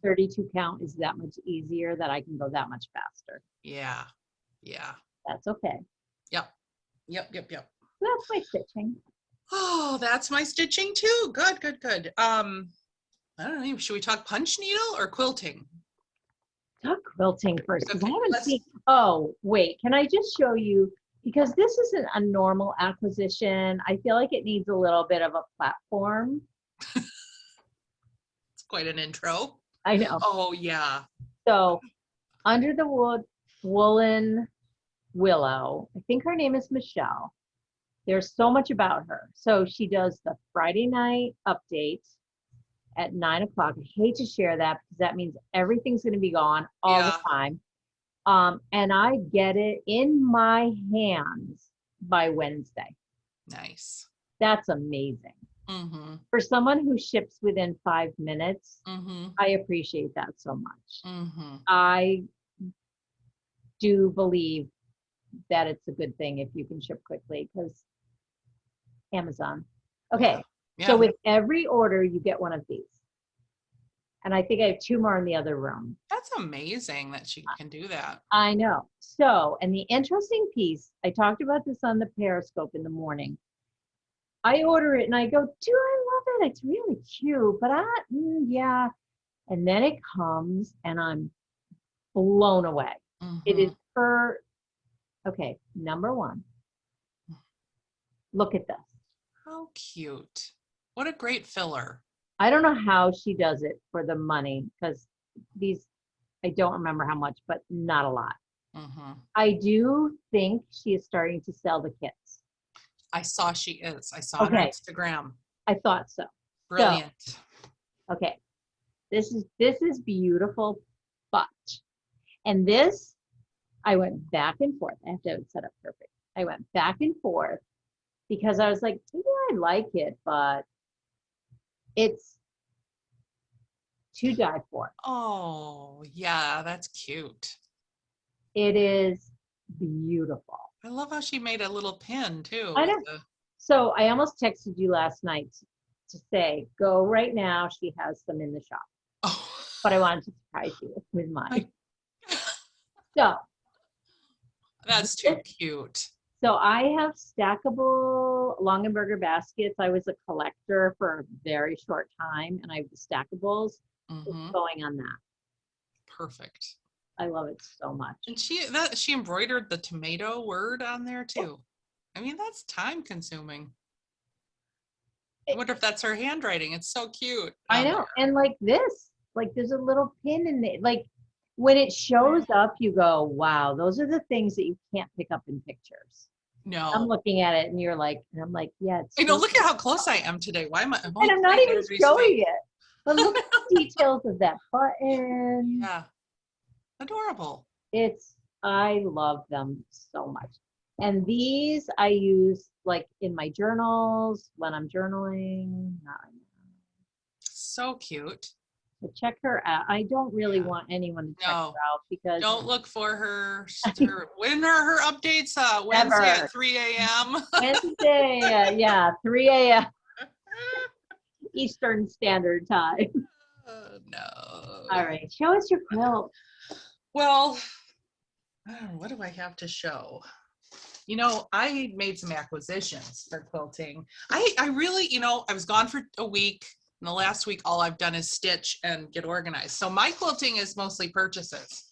32 count is that much easier that I can go that much faster. Yeah. Yeah. That's okay. Yep. So that's my stitching. Oh, that's my stitching too. Good. I don't know. Should we talk punch needle or quilting? Talk quilting first because I Okay, haven't seen. Oh, wait. Can I just show you? Because this isn't a normal acquisition. I feel like it needs a little bit of a platform. It's quite an intro. I know. Oh, yeah. So, Under the Wood Woolen Willow, I think her name is Michelle. There's so much about her. So she does the Friday night update at 9 o'clock. I hate to share that because that means everything's going to be gone all the time. And I get it in my hands by Wednesday. Nice. That's amazing. Mm-hmm. For someone who ships within 5 minutes, Mm-hmm. I appreciate that so much. Mm-hmm. I do believe that it's a good thing if you can ship quickly because Amazon. Okay, Yeah. so with every order, you get one of these. And I think I have 2 more in the other room. That's amazing that she can do that. I know. So, and the interesting piece, I talked about this on the Periscope in the morning. I order it and I go, do I love it? It's really cute, but yeah. And then it comes and I'm blown away. It is okay, number one, look at this. How cute. What a great filler. I don't know how she does it for the money because these, I don't remember how much, but not a lot. Mm-hmm. I do think she is starting to sell the kits. I saw she is. I saw it on Instagram. I thought so. Brilliant. So, okay. This is beautiful, but, and this, I went back and forth. I have to have it set up perfect. I went back and forth because I was like, maybe I like it, but it's to die for. Oh, yeah, that's cute. It is beautiful. I love how she made a little pin too. I know. So I almost texted you last night to say, go right now. She has some in the shop. Oh. But I wanted to surprise you with mine. So. That's too cute. So I have stackable Longenberger baskets. I was a collector for a very short time, and I have the stackables. Mm-hmm. Going on that. Perfect. I love it so much. And she embroidered the tomato word on there too. I mean, that's time consuming. I wonder if that's her handwriting. It's so cute. I know. There. And like this, like there's a little pin in it. Like when it shows up, you go, wow, those are the things that you can't pick up in pictures. No. I'm looking at it and you're like, and I'm like, yeah. It's look at how close I am today. Why am I? And I'm not even showing it. But look at the details of that button. Yeah. Adorable. I love them so much. And these I use like in my journals when I'm journaling. So cute. So check her out. I don't really want anyone to check her out because don't look for her. When are her updates? Wednesday at 3 a.m. Wednesday, 3 a.m. Eastern Standard Time. No. All right, show us your quilt. Well, what do I have to show? I made some acquisitions for quilting. I really, I was gone for a week. And the last week, all I've done is stitch and get organized. So my quilting is mostly purchases.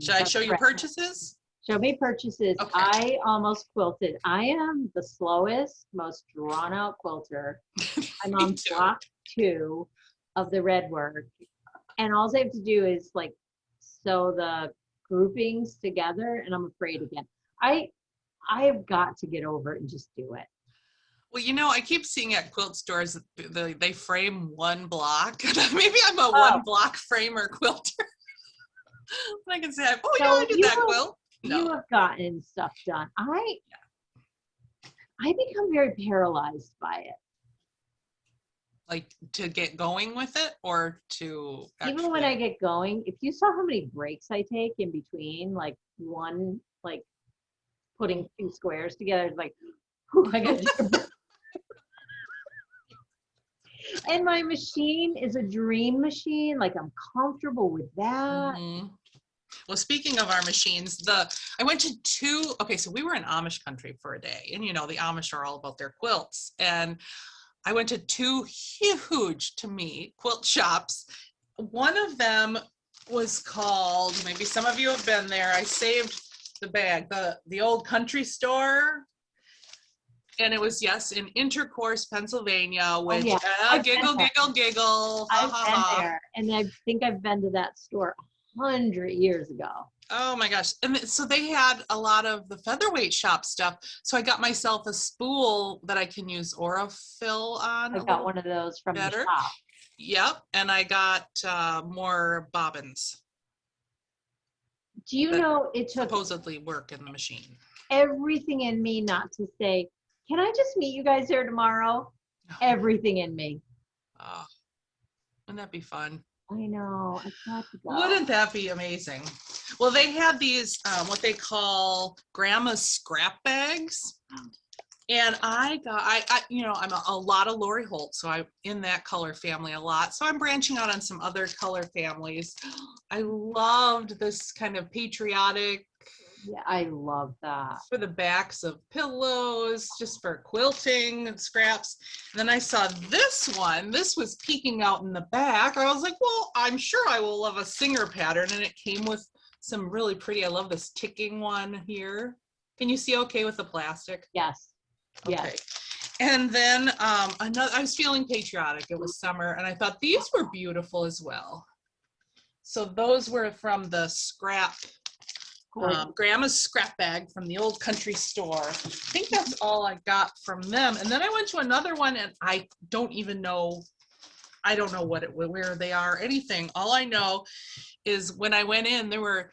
Should I show you purchases? Show me purchases. Okay. I almost quilted. I am the slowest, most drawn out quilter. I'm on block 2 of the red work. And all I have to do is like sew the groupings together, and I'm afraid again. I have got to get over it and just do it. Well, I keep seeing at quilt stores, they frame one block. Maybe I'm a one block framer quilter. I can say, I did that quilt. No. You have gotten stuff done. I become very paralyzed by it. Like to get going with it or to even when I get going, if you saw how many breaks I take in between, like one, like putting 2 squares together, it's like, I got and my machine is a dream machine. Like I'm comfortable with that. Mm-hmm. Well, speaking of our machines, I went to 2, so we were in Amish country for a day, and the Amish are all about their quilts. And I went to 2 huge, to me, quilt shops. One of them was called, maybe some of you have been there, I saved the bag, the old country store. And it was, in Intercourse, Pennsylvania, which, giggle, giggle. I've been there, and I think I've been to that store 100 years ago. Oh my gosh. And so they had a lot of the featherweight shop stuff. So I got myself a spool that I can use Aurifil on. I got one of those from the shop. Yep. And I got more bobbins. Do you know it took supposedly work in the machine? Everything in me not to say, Can I just meet you guys there tomorrow? Everything in me. Oh, wouldn't that be fun? I know. I've got to go. Wouldn't that be amazing? Well, they had these, what they call grandma's scrap bags. And I you know, I'm a lot of Lori Holt, so I'm in that color family a lot. So I'm branching out on some other color families. I loved this kind of patriotic. Yeah, I love that. For the backs of pillows, just for quilting and scraps. And then I saw this one. This was peeking out in the back. I was like, well, I'm sure I will love a Singer pattern. And it came with some really pretty, I love this ticking one here. Can you see okay with the plastic? Yes. Okay. Yes. And then another, I was feeling patriotic. It was summer and I thought these were beautiful as well. So those were from the scrap, grandma's scrap bag from the old country store. I think that's all I got from them. And then I went to another one and I don't even know, I don't know where they are, anything. All I know is when I went in, there were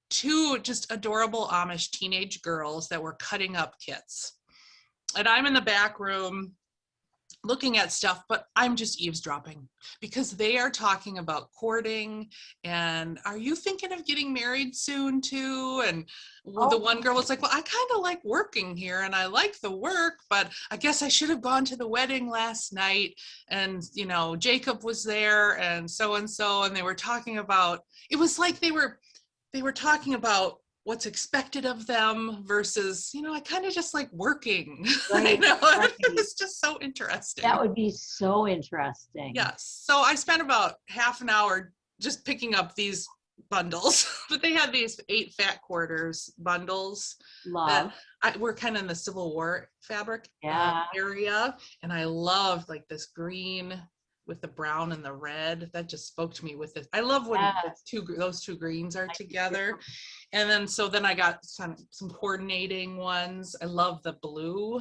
two just adorable Amish teenage girls that were cutting up kits. And I'm in the back room looking at stuff, but I'm just eavesdropping because they are talking about courting and are you thinking of getting married soon too? And the one girl was like, well, I kind of like working here and I like the work, but I guess I should have gone to the wedding last night. And, you know, Jacob was there and so, and they were talking about, it was like they were talking about what's expected of them versus, you know, I kind of just like working. Right, I know. right. It was just so interesting. That would be so interesting. Yes. So I spent about half an hour just picking up these bundles, but they had these 8 fat quarters bundles. Love. We're kind of in the Civil War fabric area. And I loved like this green with the brown and the red. That just spoke to me with it. I love when those two greens are together. And then, so then I got some coordinating ones. I love the blue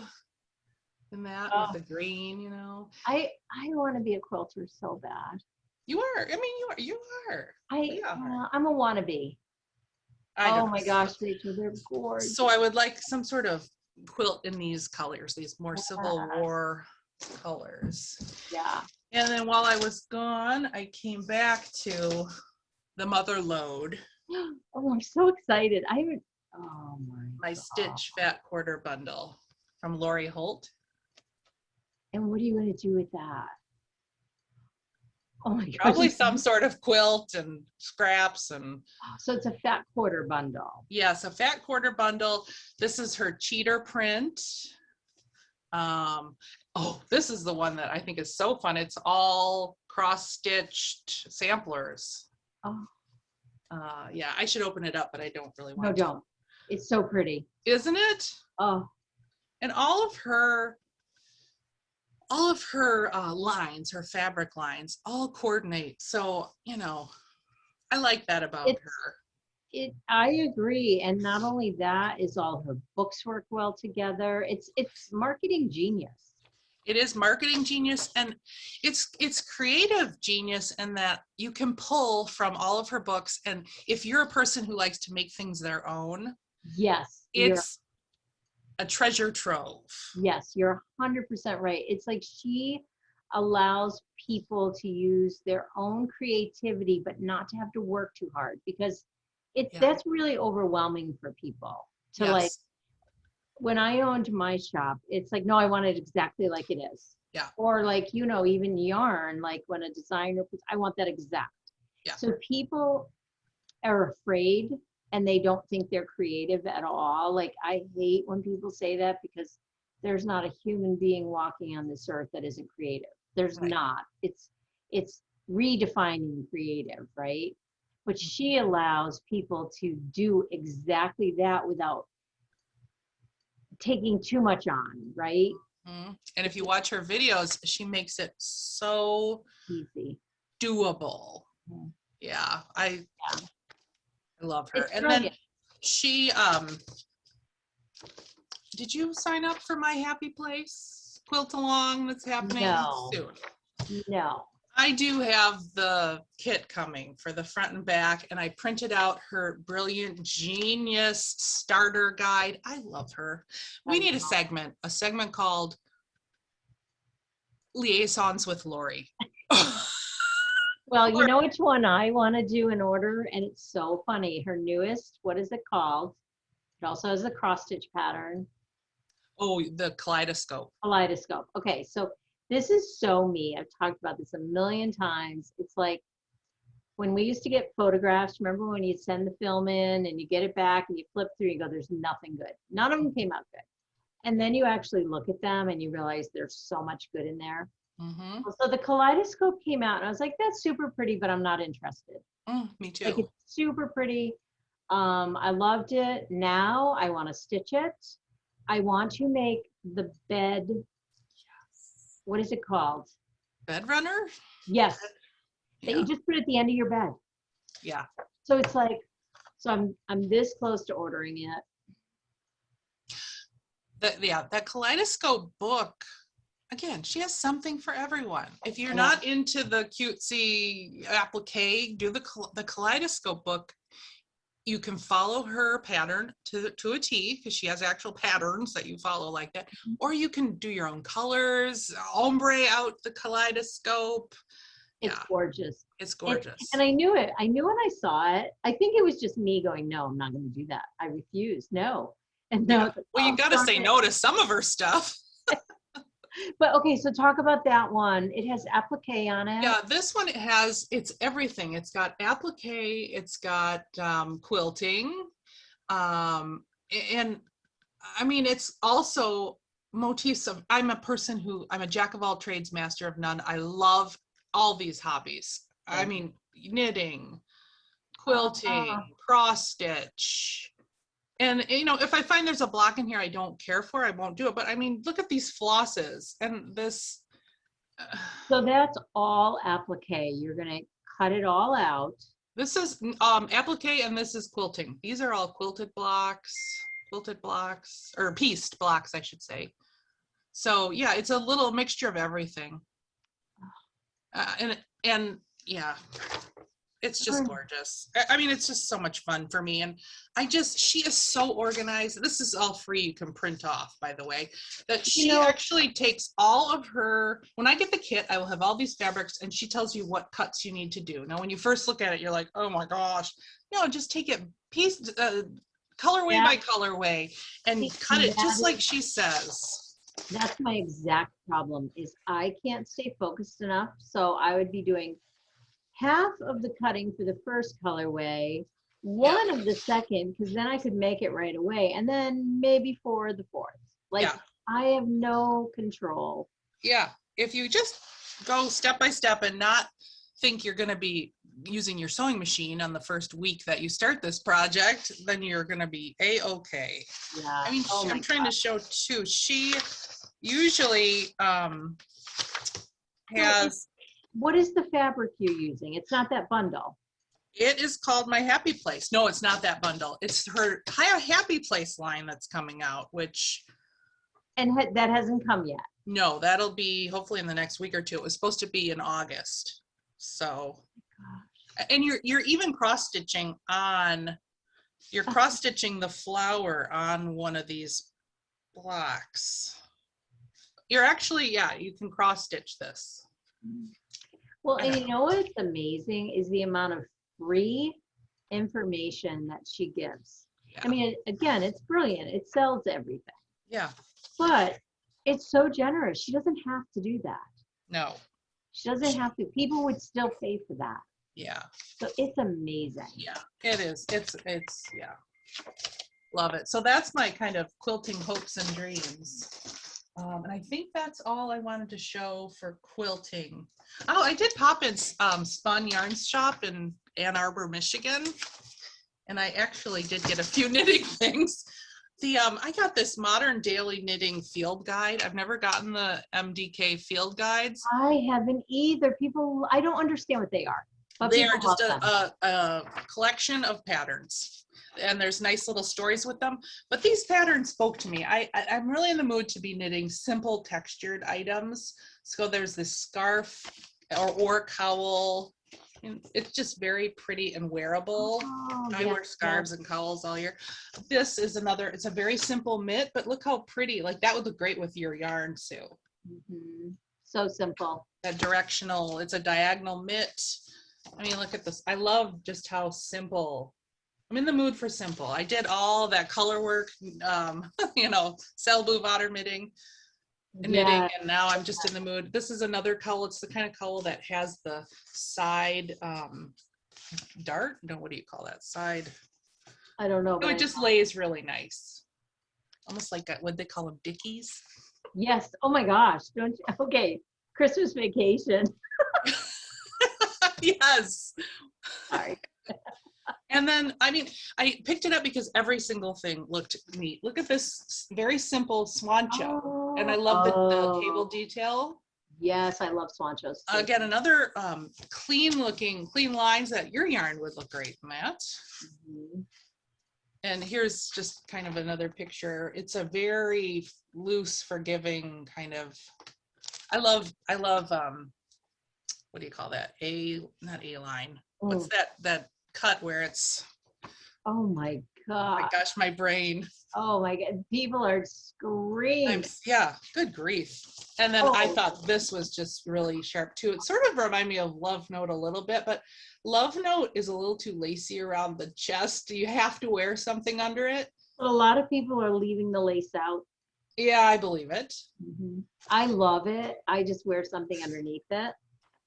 in that with the green, you know. I want to be a quilter so bad. You are. I mean, you are. I'm a wannabe. Oh my gosh, Rachel, they're gorgeous. So I would like some sort of quilt in these colors, these more Civil War colors. Yeah. And then while I was gone, I came back to the Mother Load. Oh, I'm so excited. My Stitch Fat Quarter Bundle from Lori Holt. And what are you going to do with that? Oh my God. Probably some sort of quilt and scraps and. So it's a fat quarter bundle. Yes, a fat quarter bundle. This is her cheater print. This is the one that I think is so fun. It's all cross-stitched samplers. Yeah, I should open it up, but I don't really want to. No, don't. It's so pretty. Isn't it? Oh. And all of her lines, her fabric lines, all coordinate. So, you know, I like that about her. I agree. And not only that, is all her books work well together. It's marketing genius. It is marketing genius, and it's creative genius in that you can pull from all of her books. And if you're a person who likes to make things their own, yes, it's a treasure trove. Yes, you're 100% right. It's like she allows people to use their own creativity, but not to have to work too hard, because that's really overwhelming for people to like. When I owned my shop, it's like, no, I want it exactly like it is. Yeah. Or like, you know, even yarn, like when a designer puts, I want that exact. Yeah. So people are afraid and they don't think they're creative at all. Like, I hate when people say that, because there's not a human being walking on this earth that isn't creative. There's not. It's redefining creative, right? But she allows people to do exactly that without taking too much on, right? Mm-hmm. And if you watch her videos, she makes it so easy, doable. Mm-hmm. Yeah, I love her. It's and brilliant. Then she did you sign up for My Happy Place quilt along that's happening soon? No. I do have the kit coming for the front and back, and I printed out her brilliant genius starter guide. I love her. We need a segment called Liaisons with Lori. Well, you know which one I want to do in order, and it's so funny. Her newest, what is it called? It also has a cross stitch pattern. Oh, the kaleidoscope. Kaleidoscope. Okay, so this is so me. I've talked about this a million times. It's like when we used to get photographs, remember when you'd send the film in and you get it back and you flip through, you go, there's nothing good. None of them came out good. And then you actually look at them and you realize there's so much good in there. Mm-hmm. So the kaleidoscope came out and I was like, that's super pretty, but I'm not interested. Me too. Like it's super pretty. I loved it. Now I want to stitch it. I want to make the bed. Yes. What is it called? Bed runner? Yes. Yeah. That you just put at the end of your bed. Yeah. So it's like, so I'm this close to ordering it. That kaleidoscope book, again, she has something for everyone. If you're not into the cutesy applique, do the kaleidoscope book. You can follow her pattern to a T because she has actual patterns that you follow like that. Or you can do your own colors, ombre out the kaleidoscope. It's gorgeous. It's gorgeous. And I knew it. I knew when I saw it. I think it was just me going, no, I'm not going to do that. I refuse. No. And no. Yeah. Well, you got to say no to some of her stuff. But okay, so talk about that one. It has applique on it. Yeah, this one it's everything. It's got applique, it's got quilting, and I mean, it's also motifs of, I'm a jack of all trades, master of none. I love all these hobbies. I mean, knitting, quilting, cross stitch. And, you know, if I find there's a block in here I don't care for, I won't do it. But I mean, look at these flosses and this. So that's all applique. You're going to cut it all out. This is applique and this is quilting. These are all quilted blocks, or pieced blocks, I should say. So yeah, it's a little mixture of everything. And yeah. It's just gorgeous. I mean, it's just so much fun for me. And she is so organized. This is all free. You can print off, by the way, that she actually takes all of her, when I get the kit, I will have all these fabrics and she tells you what cuts you need to do. Now, when you first look at it, you're like, oh my gosh, no, just take it colorway by colorway and cut it just like she says. That's my exact problem is I can't stay focused enough. So I would be doing half of the cutting for the first colorway, one of the second, because then I could make it right away, and then maybe for the fourth. Like I have no control. Yeah, if you just go step by step and not think you're going to be using your sewing machine on the first week that you start this project, then you're going to be a-okay. Yeah. I mean, I'm trying to show too. She usually has. What is the fabric you're using? It's not that bundle. It is called My Happy Place. No, it's not that bundle. It's her Happy Place line that's coming out, which. And that hasn't come yet. No, that'll be hopefully in the next week or two. It was supposed to be in August. So, and you're even cross-stitching the flower on one of these blocks. You're actually, you can cross-stitch this. Well, and you know what's amazing is the amount of free information that she gives. Yeah. I mean, again, it's brilliant. It sells everything. Yeah. But it's so generous. She doesn't have to do that. No. She doesn't have to. People would still pay for that. Yeah. So it's amazing. Yeah, it is. It's yeah. Love it. So that's my kind of quilting hopes and dreams. And I think that's all I wanted to show for quilting. Oh, I did pop in Spun Yarns shop in Ann Arbor, Michigan. And I actually did get a few knitting things. I got this Modern Daily Knitting Field Guide. I've never gotten the MDK field guides. I haven't either. I don't understand what they are. But they are just a collection of patterns. And there's nice little stories with them. But these patterns spoke to me. I'm really in the mood to be knitting simple textured items. So there's this scarf or cowl. And it's just very pretty and wearable. Oh, I wear scarves and cowls all year. This is another, it's a very simple mitt, but look how pretty. Like that would look great with your yarn, Sue. Mhm. So simple. That directional, it's a diagonal mitt. I mean, look at this. I love just how simple. I'm in the mood for simple. I did all that color work, you know, cell blue water knitting, and now I'm just in the mood. This is another cowl. It's the kind of cowl that has the side dart. No, what do you call that? Side. I don't know. It just lays really nice. Almost like what they call them, dickies. Yes. Oh my gosh. Don't you? Okay. Christmas vacation. Yes. Sorry. And then, I mean, I picked it up because every single thing looked neat. Look at this very simple swancho. Oh, and I love the cable detail. Yes, I love swanchos. Again, another clean lines that your yarn would look great in that. Mm-hmm. And here's just kind of another picture. It's a very loose, forgiving kind of, I love what do you call that? Not A line. What's that cut where it's, oh my oh my God. gosh, my brain. Oh my God. People are screaming. Yeah, good grief. And then I thought this was just really sharp too. It sort of reminded me of Love Note a little bit, but Love Note is a little too lacy around the chest. Do you have to wear something under it? But a lot of people are leaving the lace out. Yeah, I believe it. Mm-hmm. I love it. I just wear something underneath it.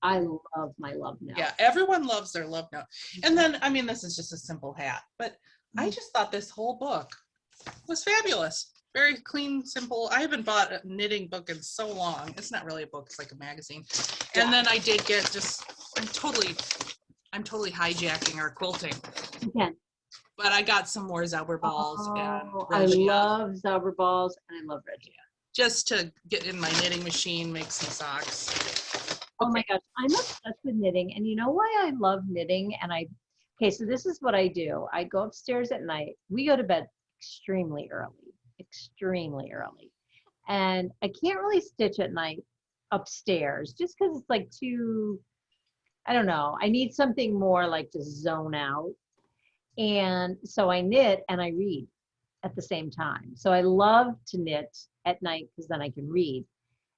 I love my Love Note. Yeah, everyone loves their Love Note. And then, I mean, this is just a simple hat, but I just thought this whole book was fabulous. Very clean, simple. I haven't bought a knitting book in so long. It's not really a book, it's like a magazine. And then I did get just, I'm totally hijacking our quilting. Okay. But I got some more Zauber balls and I Regia, love Zauber balls and I love Regia. just to get in my knitting machine, make some socks. Oh my gosh, I'm obsessed with knitting. And you know why I love knitting? Okay, so this is what I do. I go upstairs at night. We go to bed extremely early. And I can't really stitch at night upstairs just because it's like too, I don't know. I need something more like to zone out. And so I knit and I read at the same time. So I love to knit at night because then I can read.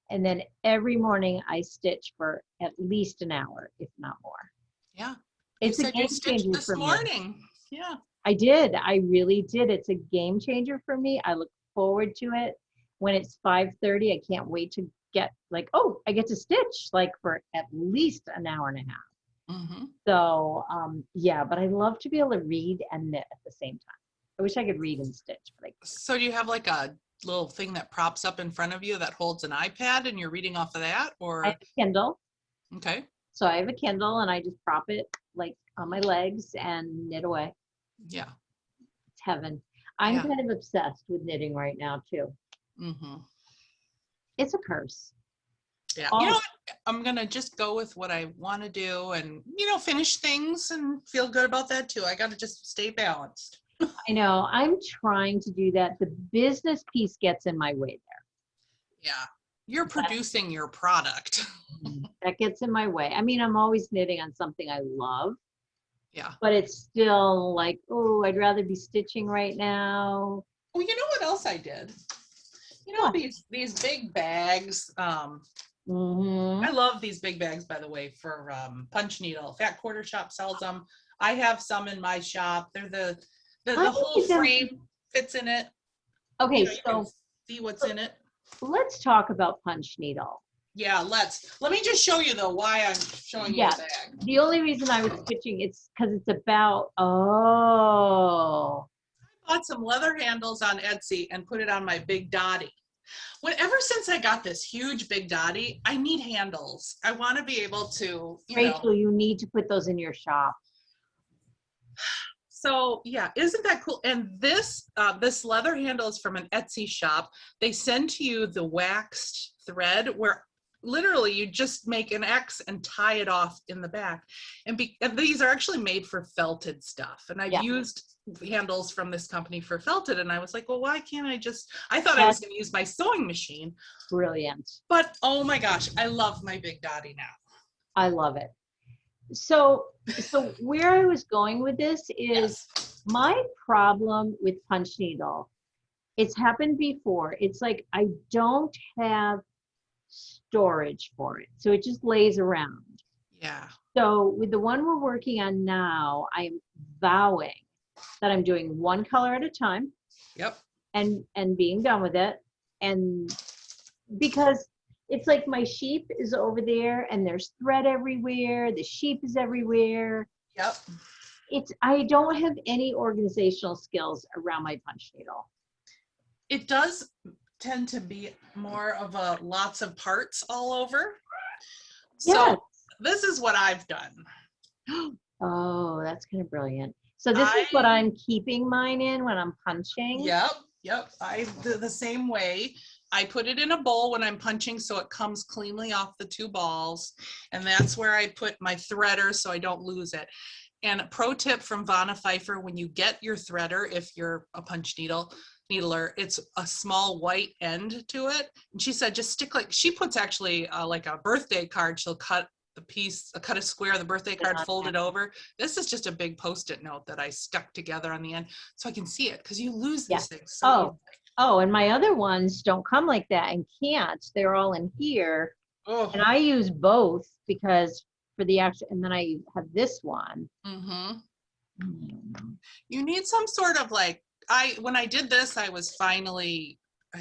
And then every morning I stitch for at least an hour, if not more. Yeah. It's a game changer this for morning. me. Yeah. I did. I really did. It's a game changer for me. I look forward to it. When it's 5:30, I can't wait to get like, oh, I get to stitch like for at least an hour and a half. Mm-hmm. So yeah, but I love to be able to read and knit at the same time. I wish I could read and stitch. But So do you have like a little thing that props up in front of you that holds an iPad and you're reading off of that, or? I have a Kindle. Okay. So I have a Kindle and I just prop it like on my legs and knit away. Yeah. It's heaven. I'm kind of obsessed with knitting right now too. Mm-hmm. It's a curse. Yeah. You know what? I'm going to just go with what I want to do and, finish things and feel good about that too. I got to just stay balanced. I know. I'm trying to do that. The business piece gets in my way there. Yeah. You're producing your product. That gets in my way. I mean, I'm always knitting on something I love. Yeah. But it's still like, oh, I'd rather be stitching right now. Oh, you know what else I did? These big bags. I love these big bags, by the way, for punch needle. Fat Quarter Shop sells them. I have some in my shop. They're the whole frame fits in it. Okay, so you can see what's in it. Let's talk about punch needle. Yeah, let me just show you though why I'm showing you the bag. The only reason I was stitching it's because it's about I bought some leather handles on Etsy and put it on my big dotty. Ever since I got this huge big dotty, I need handles. I want to be able to, Rachel, you need to put those in your shop. So yeah, isn't that cool? And this leather handle is from an Etsy shop. They send to you the waxed thread where literally you just make an X and tie it off in the back. And these are actually made for felted stuff. And I've used handles from this company for felted. And I was like, well, why can't I thought I was going to use my sewing machine. Brilliant. But oh my gosh, I love my big dotty now. I love it. So where I was going with this is Yes. my problem with punch needle. It's happened before. It's like I don't have storage for it. So it just lays around. Yeah. So with the one we're working on now, I'm vowing that I'm doing one color at a time Yep. and being done with it. And because it's like my sheep is over there and there's thread everywhere, the sheep is everywhere. Yep. I don't have any organizational skills around my punch needle. It does tend to be more of a lots of parts all over. So Yes. this is what I've done. Oh, that's kind of brilliant. So this is what I'm keeping mine in when I'm punching. Yep. I do the same way. I put it in a bowl when I'm punching so it comes cleanly off the two balls. And that's where I put my threader so I don't lose it. And a pro tip from Vanna Pfeiffer, when you get your threader, if you're a punch needler, it's a small white end to it. And she said, just stick she puts actually like a birthday card. She'll cut the piece, cut a square of the birthday card, fold it over. This is just a big Post-it note that I stuck together on the end so I can see it, because you lose these things so easily. Oh, and my other ones don't come like that and can't. They're all in here. Oh. And I use both because for the actual, and then I have this one. Mm-hmm. You need some sort of when I did this, I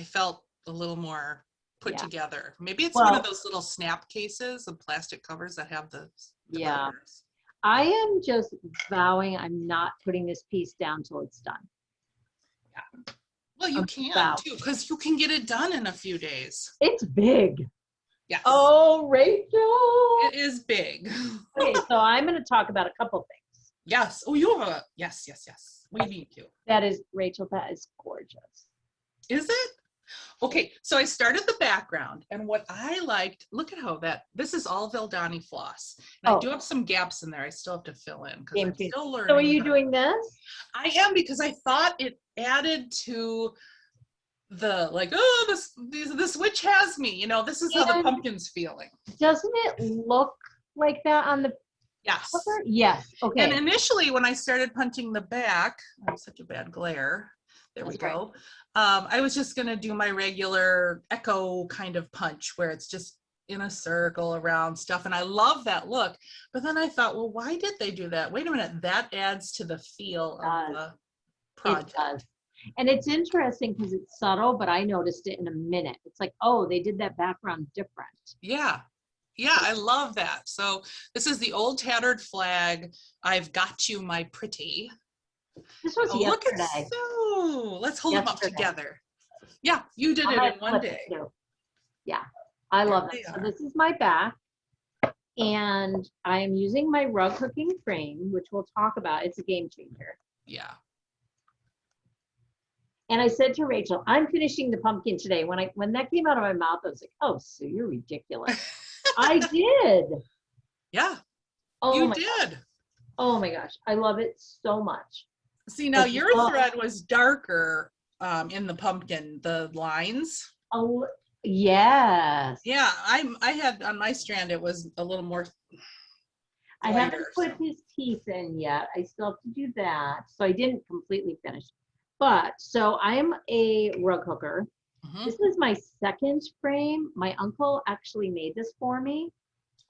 felt a little more put together. Maybe it's one of those little snap cases, the plastic covers that have the burners. I am just vowing I'm not putting this piece down till it's done. Yeah. Well, you can too, because you can get it done in a few days. It's big. Yes. Oh, Rachel. It is big. Okay, so I'm going to talk about a couple things. Yes. Oh, you have yes. We need you. Rachel, that is gorgeous. Is it? Okay, so I started the background, and what I liked, look at how this is all Vildani floss. And I do have some gaps in there I still have to fill in because I'm still learning. So are you doing this? I am, because I thought it added to the this witch has me, this is how the pumpkin's feeling. Doesn't it look like that on the cover? Yes. Okay. And initially when I started punching the back, I have such a bad glare. There we go. I was just going to do my regular echo kind of punch where it's just in a circle around stuff. And I love that look. But then I thought, well, why did they do that? Wait a minute. That adds to the feel of the project. It does. And it's interesting because it's subtle, but I noticed it in a minute. It's like, oh, they did that background different. Yeah. Yeah, I love that. So this is the old tattered flag. I've got you, my pretty. This was yesterday. Look at let's hold them up together. Yeah, you did it in one day. Yeah, I love it. So this is my back, and I'm using my rug hooking frame, which we'll talk about. It's a game changer. Yeah. And I said to Rachel, I'm finishing the pumpkin today. When that came out of my mouth, I was like, oh, Sue, you're ridiculous. I did. Yeah. Oh, you did. Gosh. Oh my gosh, I love it so much. See, now your thread was darker in the pumpkin, the lines. Oh, yes. Yeah, I had on my strand, it was a little more lighter, I haven't put his teeth in yet. I still have to do that. So I didn't completely finish. But so I am a rug hooker. Mm-hmm. This is my second frame. My uncle actually made this for me.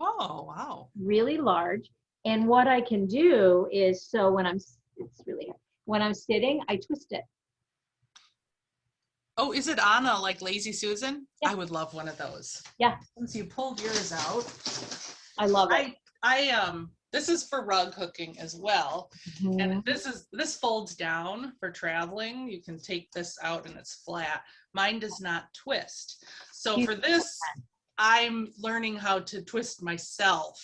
Oh, wow. Really large. And what I can do is, so when I'm sitting, I twist it. Oh, is it on a Lazy Susan? Yeah. I would love one of those. Yeah. Since you pulled yours out. I love it. This is for rug hooking as well. Mm-hmm. And this folds down for traveling. You can take this out and it's flat. Mine does not twist. So for this, I'm learning how to twist myself.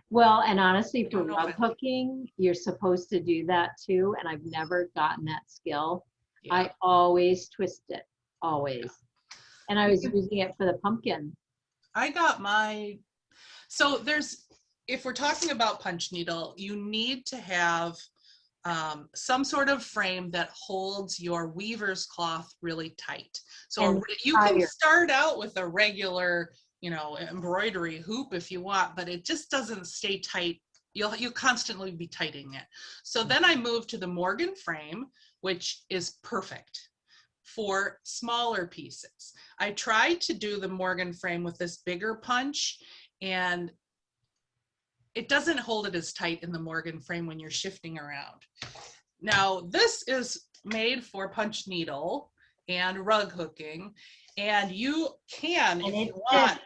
Well, and honestly, for rug hooking, you're supposed to do that too. And I've never gotten that skill. Yeah. I always twist it, always. And I was using it for the pumpkin. I got so if we're talking about punch needle, you need to have some sort of frame that holds your weaver's cloth really tight. So you can start out with a regular you know, embroidery hoop if you want, but it just doesn't stay tight. You'll constantly be tightening it. So then I moved to the Morgan frame, which is perfect for smaller pieces. I tried to do the Morgan frame with this bigger punch, and it doesn't hold it as tight in the Morgan frame when you're shifting around. Now, this is made for punch needle and rug hooking, and you can, if you want,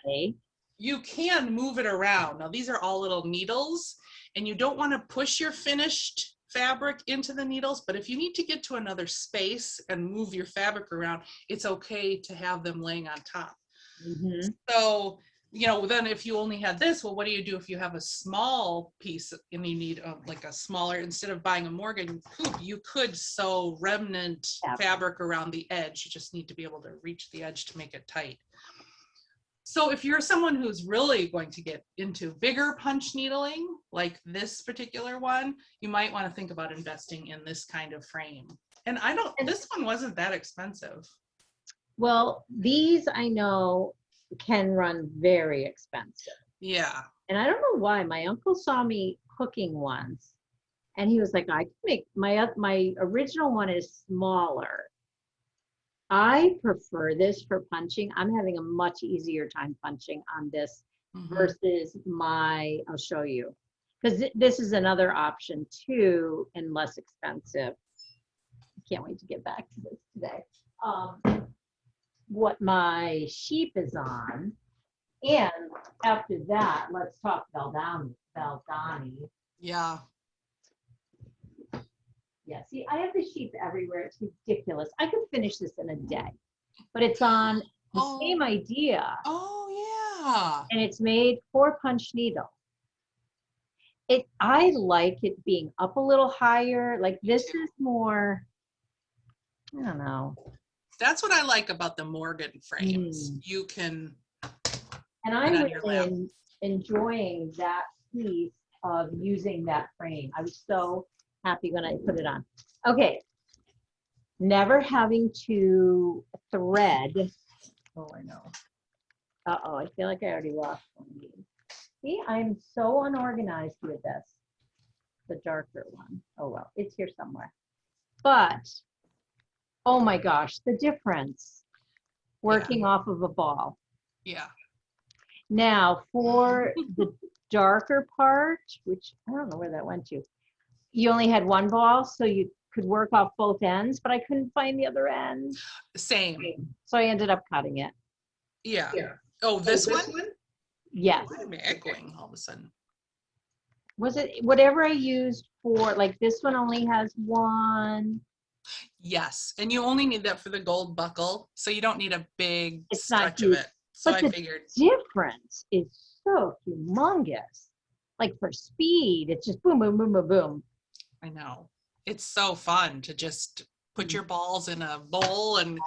you can move it around. Now, these are all little needles, and you don't want to push your finished fabric into the needles, but if you need to get to another space and move your fabric around, it's okay to have them laying on top. So, you know, then if you only had this, well, what do you do if you have a small piece and you need like a smaller, instead of buying a Morgan hoop, you could sew remnant fabric around the edge. You just need to be able to reach the edge to make it tight. So if you're someone who's really going to get into bigger punch needling, like this particular one, you might want to think about investing in this kind of frame. And this one wasn't that expensive. Well, these I know can run very expensive. Yeah. And I don't know why. My uncle saw me cooking once, and he was like, I can make my original one is smaller. I prefer this for punching. I'm having a much easier time punching on this versus I'll show you. Because this is another option too, and less expensive. I can't wait to get back to this today. What my sheep is on. And after that, let's talk Valdani. Yeah. Yeah, see, I have the sheep everywhere. It's ridiculous. I could finish this in a day, but it's on the same idea. Oh, yeah. And it's made for punch needle. I like it being up a little higher. Like this is more, I don't know. That's what I like about the Morgan frames. You can. And I'm really enjoying that piece of using that frame. I was so happy when I put it on. Okay. Never having to thread. Oh, I know. Uh-oh, I feel like I already lost one of these. See, I'm so unorganized with this. The darker one. Oh, well, it's here somewhere. But, oh my gosh, the difference working off of a ball. Yeah. Now, for the darker part, which I don't know where that went to, you only had one ball, so you could work off both ends, but I couldn't find the other end. Same. So I ended up cutting it. Yeah. Oh, this one? Yes. Why am I echoing all of a sudden? Was it whatever I used for, like this one only has one? Yes, and you only need that for the gold buckle, so you don't need a big stretch of huge. it. So But I figured. Difference is so humongous. Like for speed, it's just boom, boom, boom, boom, boom. I know. It's so fun to just put your balls in a bowl and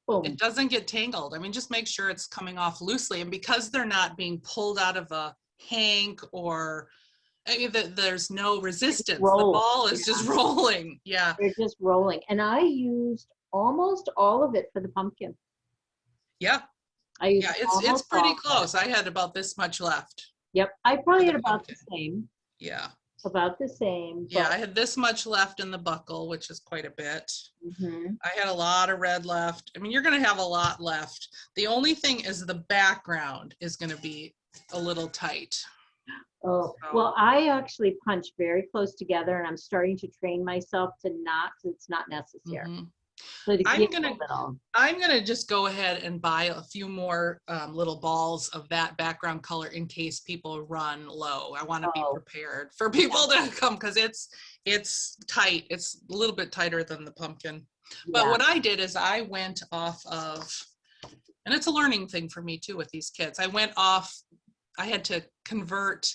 boom. It doesn't get tangled. I mean, just make sure it's coming off loosely. And because they're not being pulled out of a hank or there's no resistance, the ball is just rolling. Yeah. They're just rolling. And I used almost all of it for the pumpkin. Yeah. It's pretty close. I had about this much left. Yep. I probably had about the same. Yeah. About the same. Yeah, I had this much left in the buckle, which is quite a bit. I had a lot of red left. I mean, you're going to have a lot left. The only thing is the background is going to be a little tight. Oh, well, I actually punch very close together, and I'm starting to train myself to not, because it's not necessary. So I'm gonna just go ahead and buy a few more little balls of that background color in case people run low. I want to be prepared for people to come because it's tight. It's a little bit tighter than the pumpkin. But what I did is I went off of, and it's a learning thing for me too with these kids. I had to convert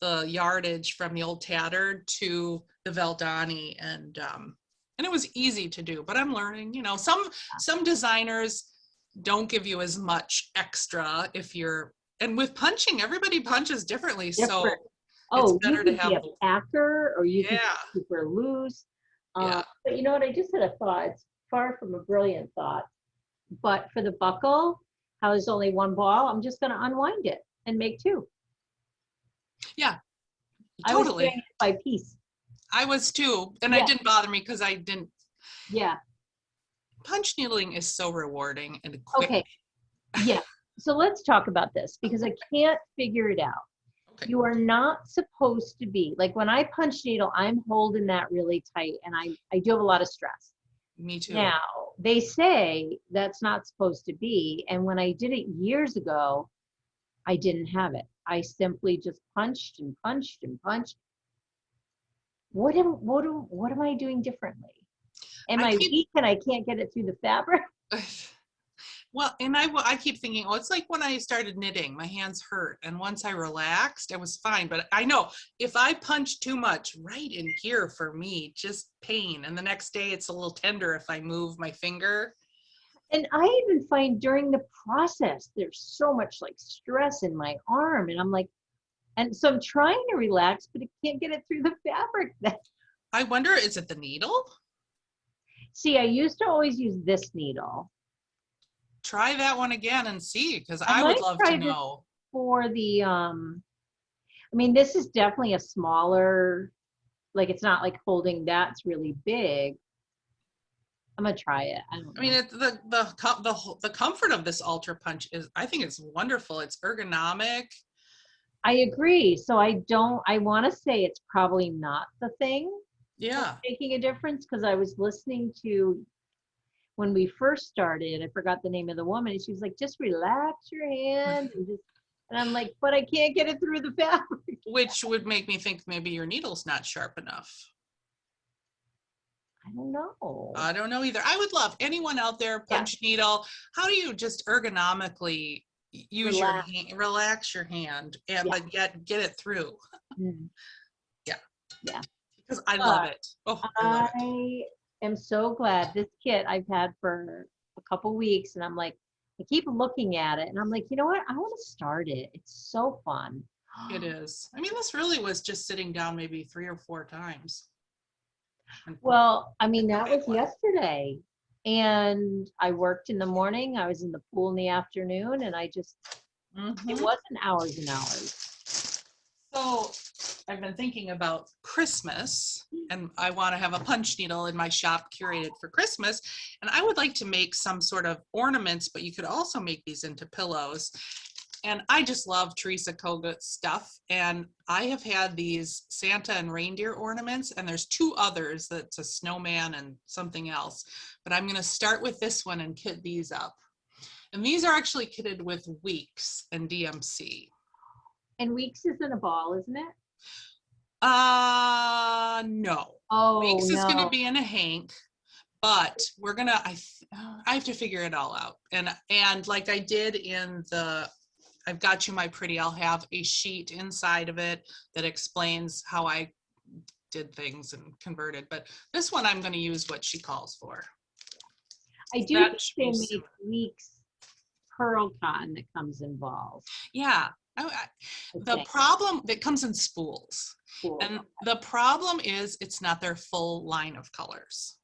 the yardage from the old tattered to the Valdani, and it was easy to do, but I'm learning, you know, some designers don't give you as much extra and with punching, everybody punches differently. So it's better to have a packer, or you can be super loose. But you know what, I just had a thought. It's far from a brilliant thought, but for the buckle, how there's only one ball, I'm just gonna unwind it and make two. Yeah, I was totally. doing it by piece. I was too, and Yeah. it didn't bother me because I didn't. Yeah, Punch needling is so rewarding and quick. okay, yeah. So let's talk about this because I can't figure it out. Okay. You are not supposed to be, like when I punch needle, I'm holding that really tight and I do have a lot of stress. Me too. Now, they say that's not supposed to be. And when I did it years ago, I didn't have it. I simply just punched and punched and punched. What am I doing differently? Am I weak and I can't get it through the fabric? Well, and I keep thinking, oh, it's like when I started knitting, my hands hurt. And once I relaxed, it was fine. But I know if I punch too much right in here for me, just pain. And the next day it's a little tender if I move my finger. And I even find during the process, there's so much like stress in my arm. And I'm like, and so I'm trying to relax, but I can't get it through the fabric. I wonder, is it the needle? See, I used to always use this needle. Try that one again and see, because I I would might love try to this know. For the, I mean, this is definitely a smaller, like it's not like holding that's really big. I'm gonna try it. I don't know. I mean, the comfort of this Ultra Punch is, I think it's wonderful. It's ergonomic. I agree. So I want to say it's probably not the thing Yeah. that's making a difference because I was listening to when we first started, I forgot the name of the woman, and she was like, just relax your hand and I'm like, but I can't get it through the fabric. Which would make me think maybe your needle's not sharp enough. I don't know. I don't know either. I would love anyone out there, punch needle. How do you just ergonomically use your hand, relax your hand, and but yet get it through? Yeah. Because I love it. Oh, I love it. I am so glad this kit I've had for a couple weeks, and I'm like, I keep looking at it, and I'm like, you know what? I want to start it. It's so fun. It is. I mean, this really was just sitting down maybe 3 or 4 times. Well, I mean, that was yesterday, and I worked in the morning. I was in the pool in the afternoon, and I just, it wasn't hours and hours. So I've been thinking about Christmas, and I want to have a punch needle in my shop curated for Christmas. And I would like to make some sort of ornaments, but you could also make these into pillows. And I just love Teresa Kogut stuff. And I have had these Santa and reindeer ornaments, and there's 2 others that's a snowman and something else. But I'm going to start with this one and kit these up. And these are actually kitted with Weeks and DMC. And Weeks isn't a ball, isn't it? No. Oh, Weeks is no. going to be in a hank, but we're going to, I have to figure it all out. And like I did in the, I've Got You My Pretty, I'll have a sheet inside of it that explains how I did things and converted. But this one, I'm going to use what she calls for. I do think they make Weeks pearl cotton that comes in balls. Yeah. The problem that comes in spools. And the problem is it's not their full line of colors.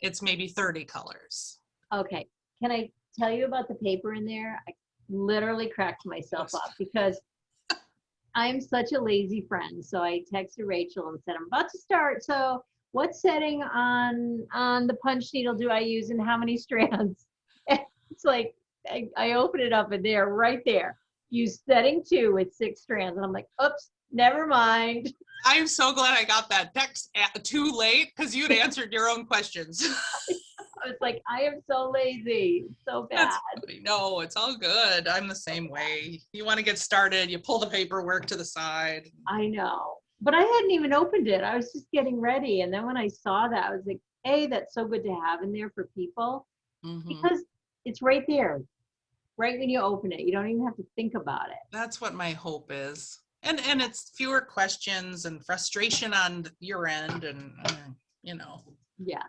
It's maybe 30 colors. Okay. Can I tell you about the paper in there? I literally cracked myself up because I'm such a lazy friend. So I texted Rachel and said, I'm about to start. So what setting on the punch needle do I use and how many strands? It's like, I open it up and they're right there. Use setting 2 with 6 strands. And I'm like, oops, never mind. I am so glad I got that text too late because you'd answered your own questions. I was like, I am so lazy. So bad. No, it's all good. I'm the same way. You want to get started, you pull the paperwork to the side. I know. But I hadn't even opened it. I was just getting ready. And then when I saw that, I was like, hey, that's so good to have in there for people. Because it's right there. Right when you open it, you don't even have to think about it. That's what my hope is. And it's fewer questions and frustration on your end and, you know. Yeah.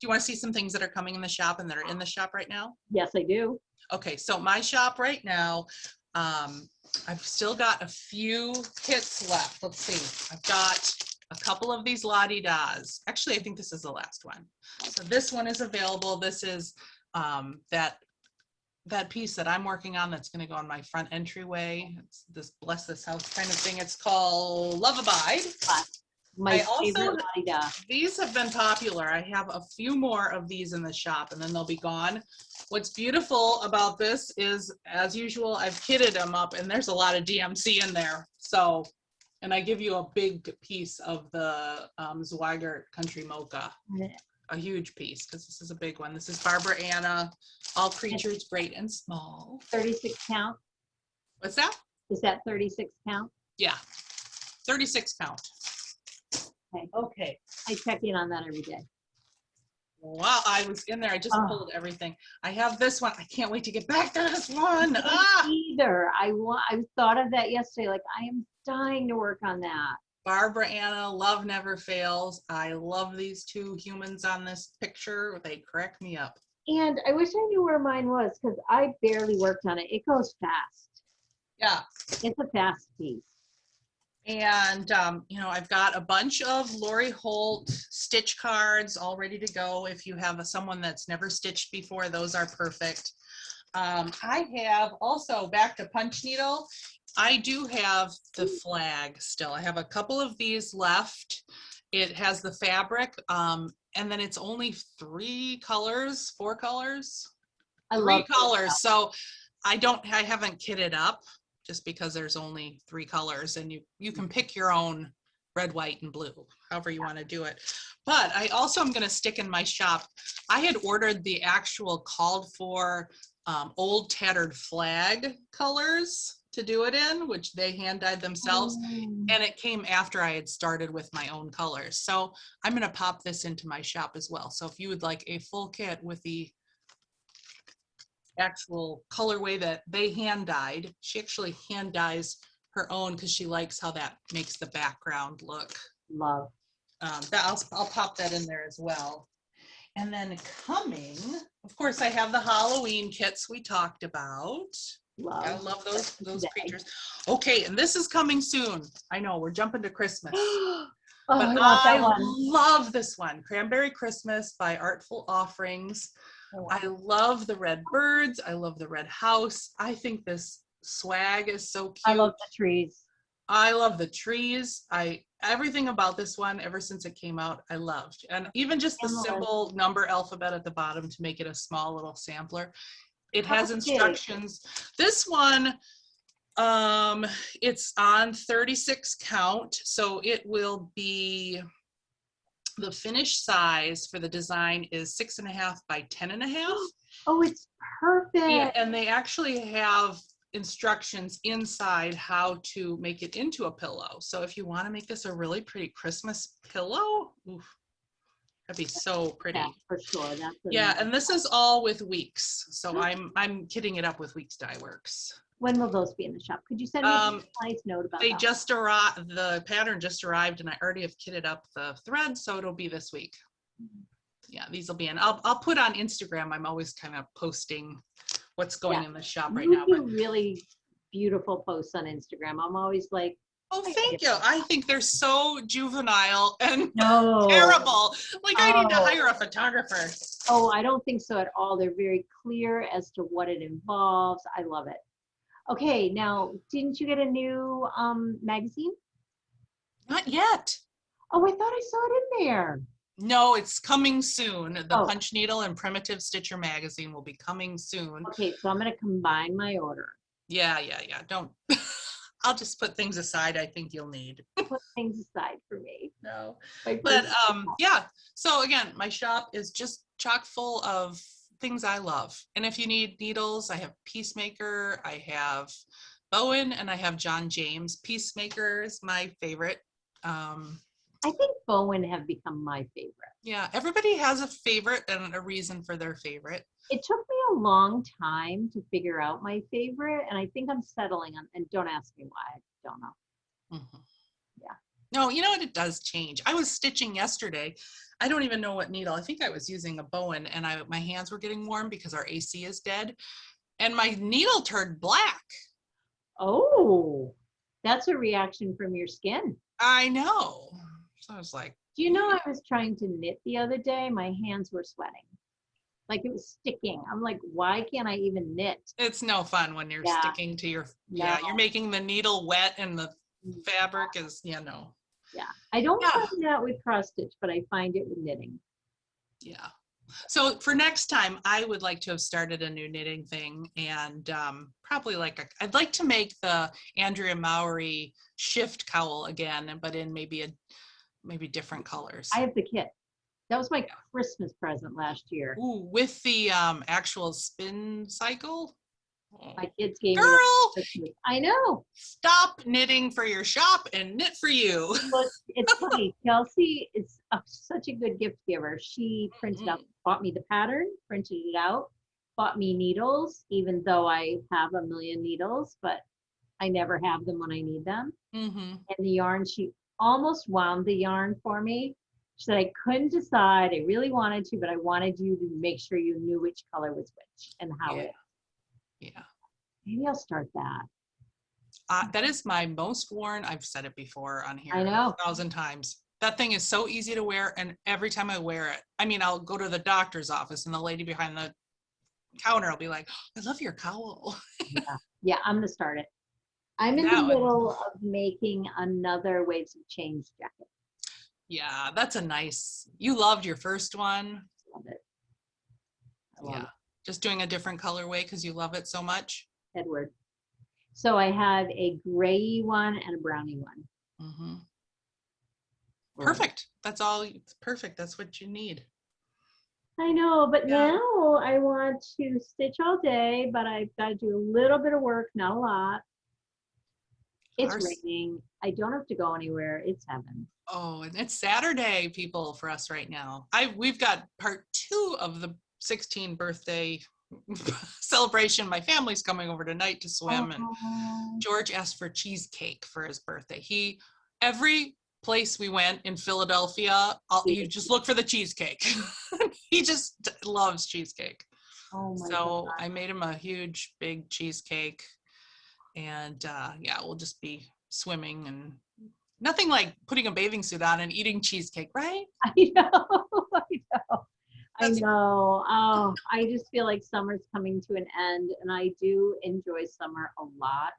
Do you want to see some things that are coming in the shop and that are in the shop right now? Yes, I do. Okay, so my shop right now, I've still got a few kits left. Let's see. I've got a couple of these La-Di-Das. Actually, I think this is the last one. So this one is available. This is that piece that I'm working on that's going to go on my front entryway. It's this bless this house kind of thing. It's called Love Abide. My I also, favorite la-di-da. these have been popular. I have a few more of these in the shop and then they'll be gone. What's beautiful about this is, as usual, I've kitted them up and there's a lot of DMC in there. So, and I give you a big piece of the Zweigart Country Mocha, a huge piece, because this is a big one. This is Barbara Anna, All Creatures Great and Small. 36 count. What's that? Is that 36 count? Yeah, 36 count. Okay. I check in on that every day. Wow, I was in there. I just pulled everything. I have this one. I can't wait to get back to this one. Either. I thought of that yesterday. Like, I am dying to work on that. Barbara Anna, Love Never Fails. I love these two humans on this picture. They crack me up. And I wish I knew where mine was because I barely worked on it. It goes fast. Yeah. It's a fast piece. And, you know, I've got a bunch of Lori Holt stitch cards all ready to go. If you have someone that's never stitched before, those are perfect. I have also, back to punch needle, I do have the flag still. I have a couple of these left. It has the fabric, and then it's only 4 colors. I Three love colors. So I haven't kitted up just because there's only 3 colors and you can pick your own red, white, and blue, however you want to do it. But I also am going to stick in my shop. I had ordered the actual called for old tattered flag colors to do it in, which they hand dyed themselves. And it came after I had started with my own colors. So I'm going to pop this into my shop as well. So if you would like a full kit with the actual colorway that they hand dyed, she actually hand dyes her own because she likes how that makes the background look. Love. I'll pop that in there as well. And then coming, of course, I have the Halloween kits we talked about. I love those creatures. Okay, and this is coming soon. I know we're jumping to Christmas. But I love this one, Cranberry Christmas by Artful Offerings. I love the red birds. I love the red house. I think this swag is so cute. I love the trees. I love the trees. Everything about this one, ever since it came out, I loved. And even just the symbol number alphabet at the bottom to make it a small little sampler. It has instructions. This one, it's on 36 count. So it will be, the finished size for the design is 6.5 by 10.5. Oh, it's perfect. Yeah, and they actually have instructions inside how to make it into a pillow. So if you want to make this a really pretty Christmas pillow, oof, that'd be so pretty. Yeah, for sure. Yeah, and this is all with Weeks. So I'm kitting it up with Weeks Dye Works. When will those be in the shop? Could you send me a nice note about they that? Just arrived, the pattern just arrived and I already have kitted up the thread, so it'll be this week. Yeah, these will be in. I'll put on Instagram. I'm always kind of posting what's going in the shop right now. You do really beautiful posts on Instagram. I'm always like, oh, thank you. I think they're so juvenile and terrible. Like I need to hire a photographer. Oh, I don't think so at all. They're very clear as to what it involves. I love it. Okay, now, didn't you get a new magazine? Not yet. Oh, I thought I saw it in there. No, it's coming soon. The Punch Needle and Primitive Stitcher magazine will be coming soon. Okay, so I'm going to combine my order. Yeah. Don't. I'll just put things aside I think you'll need. Put things aside for me. No. But yeah. So again, my shop is just chock full of things I love. And if you need needles, I have Peacemaker, I have Bowen, and I have John James. Peacemaker is my favorite. I think Bowen have become my favorite. Yeah, everybody has a favorite and a reason for their favorite. It took me a long time to figure out my favorite, and I think I'm settling on, and don't ask me why, I don't know. Mm-hmm. Yeah. No, you know what? It does change. I was stitching yesterday. I don't even know what needle. I think I was using a Bowen and my hands were getting warm because our AC is dead. And my needle turned black. Oh, that's a reaction from your skin. I know. So I was like. Do you know I was trying to knit the other day? My hands were sweating. Like it was sticking. I'm like, why can't I even knit? It's no fun when you're Yeah. sticking to your, No. you're making the needle wet and the fabric is, no. Yeah. I don't Yeah. find that with cross stitch, but I find it with knitting. Yeah. So for next time, I would like to have started a new knitting thing, and probably I'd like to make the Andrea Mowry shift cowl again, but in maybe different colors. I have the kit. That was my Christmas present last year. Ooh, with the actual spin cycle. My kids gave me Girl, that for Christmas. I know. stop knitting for your shop and knit for you. But it's funny. Kelsey is such a good gift giver. She printed out, bought me the pattern, printed it out, bought me needles, even though I have a million needles, but I never have them when I need them. Mm-hmm. And the yarn, she almost wound the yarn for me. She said, I couldn't decide. I really wanted to, but I wanted you to make sure you knew which color was which and how it. Yeah. Maybe I'll start that. That is my most worn. I've said it before on here. I know. 1,000 times. That thing is so easy to wear, and every time I wear it, I mean, I'll go to the doctor's office, and the lady behind the counter will be like, "I love your cowl." Yeah, I'm gonna start it. I'm in the middle of making another Waves of Change jacket. Yeah, that's a nice. You loved your first one. Love it. I love it. Just doing a different colorway because you love it so much. Edward. So I have a gray one and a brownie one. Mm-hmm. Perfect. That's all. It's perfect. That's what you need. I know, but now I want to stitch all day, but I've got to do a little bit of work, not a lot. It's raining. I don't have to go anywhere. It's heaven. Oh, and it's Saturday, people, for us right now. We've got part 2 of the 16th birthday celebration. My family's coming over tonight to swim, and George asked for cheesecake for his birthday. Every place we went in Philadelphia, you just look for the cheesecake. He just loves cheesecake. Oh my God. I made him a huge, big cheesecake, and we'll just be swimming, and nothing like putting a bathing suit on and eating cheesecake, right? I know. I know. Oh, I just feel like summer's coming to an end, and I do enjoy summer a lot.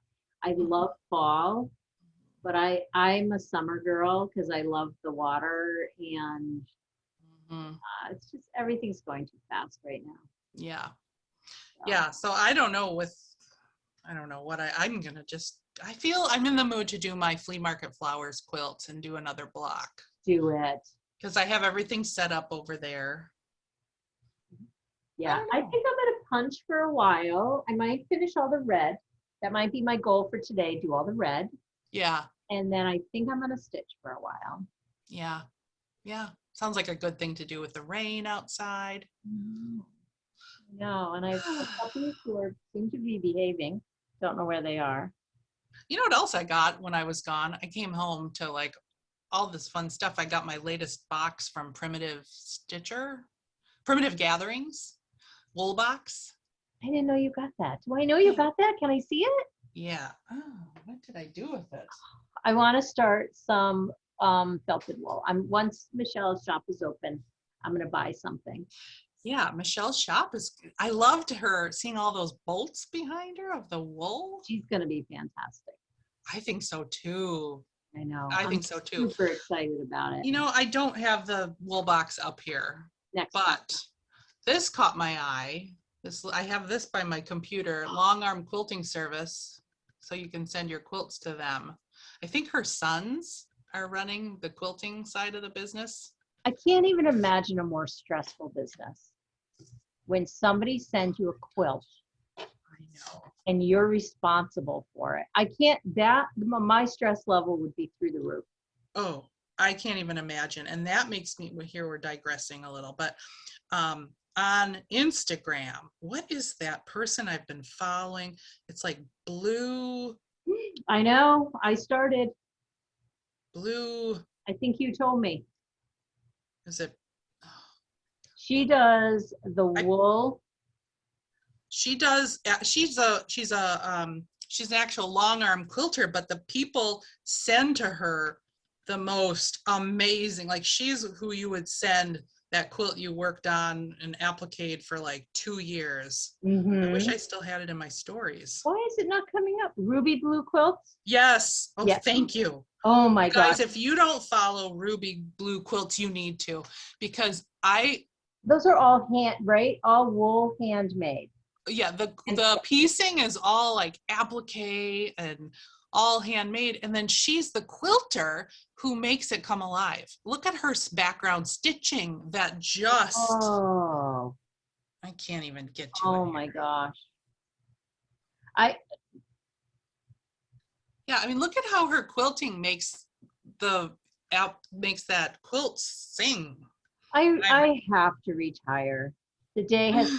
I love fall, but I'm a summer girl because I love the water, and it's just everything's going too fast right now. Yeah. Yeah. So I don't know what I'm gonna just. I feel I'm in the mood to do my Flea Market Flowers quilts and do another block. Do it. Because I have everything set up over there. Yeah, I think I'm gonna punch for a while. I might finish all the red. That might be my goal for today, do all the red. Yeah. And then I think I'm gonna stitch for a while. Yeah. Yeah. Sounds like a good thing to do with the rain outside. No, and I have puppies who seem to be behaving. Don't know where they are. You know what else I got when I was gone? I came home to like all this fun stuff. I got my latest box from Primitive Gatherings, wool box. I didn't know you got that. Do I know you got that? Can I see it? Yeah. Oh, what did I do with it? I want to start some felted wool. Once Michelle's shop is open, I'm gonna buy something. Yeah, Michelle's shop I loved her seeing all those bolts behind her of the wool. She's gonna be fantastic. I think so too. I know. I think so too. Super excited about it. You know, I don't have the wool box up here, but this caught my eye. I have this by my computer, long arm quilting service, so you can send your quilts to them. I think her sons are running the quilting side of the business. I can't even imagine a more stressful business. When somebody sends you a quilt, I know, and you're responsible for it. My stress level would be through the roof. Oh, I can't even imagine. And that makes me, here we're digressing a little, but on Instagram, what is that person I've been following? It's like Blue. I know, I started. Blue. I think you told me. Is it? She does the wool. She does. She's an actual long arm quilter, but the people send to her the most amazing. Like she's who you would send that quilt you worked on and appliqued for like 2 years. I Mm-hmm. wish I still had it in my stories. Why is it not coming up? Ruby blue quilts? Yes. Oh, Yeah. thank you. Oh my Guys, gosh. if you don't follow Ruby Blue Quilts, you need to, because Those are all right? All wool handmade. the piecing is all like applique and all handmade, and then she's the quilter who makes it come alive. Look at her background stitching that just Oh, I can't even get to it. oh my gosh. I Yeah, I mean, look at how her quilting makes that quilt sing. I have to retire. The day has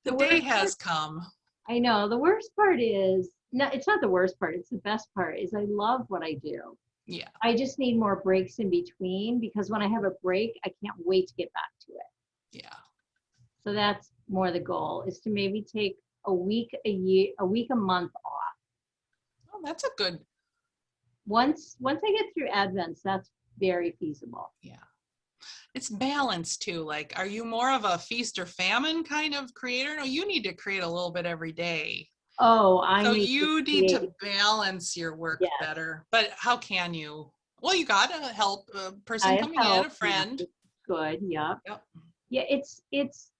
The day has come. I know. The worst part is, no, it's not the worst part. It's the best part is I love what I do. Yeah. I just need more breaks in between because when I have a break, I can't wait to get back to it. Yeah. So that's more the goal is to maybe take a week, a month off. Oh, that's a good. Once I get through Advents, that's very feasible. Yeah. It's balanced too. Like, are you more of a feast or famine kind of creator? No, you need to create a little bit every day. Oh, So you need to balance your work better. But how can you? Well, you got to help a person coming in, a friend. Good. Yeah. Yep. Yeah. It's,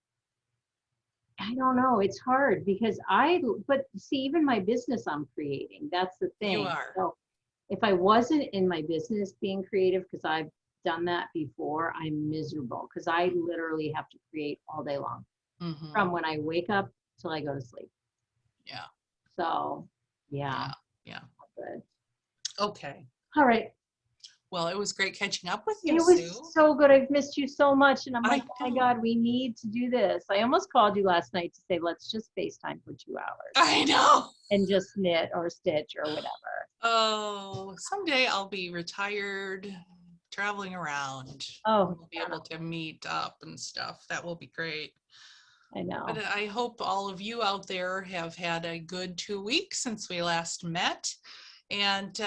I don't know. It's hard because but see, even my business I'm creating, that's the thing. You are. So if I wasn't in my business being creative, because I've done that before, I'm miserable because I literally have to create all day long from when I wake up till I go to sleep. Yeah. So, yeah. Good. Okay. All right. Well, it was great catching up with you, It was so good. I've missed you so much. And I'm like, oh my God, we need to do this. I almost called you last night to say, let's just FaceTime for 2 hours. I know. And just knit or stitch or whatever. Oh, someday I'll be retired, traveling around. Oh, we'll be able to meet up and stuff. That will be great. I know. But I hope all of you out there have had a good 2 weeks since we last met. And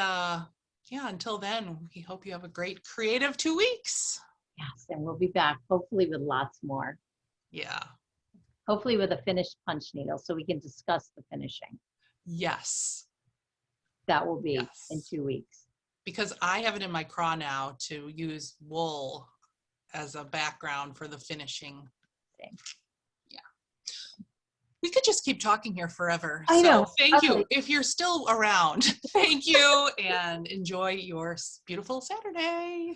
until then, we hope you have a great creative 2 weeks. Yes, and we'll be back hopefully with lots more. Yeah. Hopefully with a finished punch needle so we can discuss the finishing. Yes. That will be in 2 weeks. Because I have it in my craw now to use wool as a background for the finishing. Same. Yeah. We could just keep talking here forever. I know. Thank you. If you're still around, thank you and enjoy your beautiful Saturday.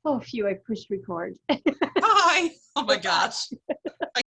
Oh, phew, I pushed record. Bye. Oh my gosh.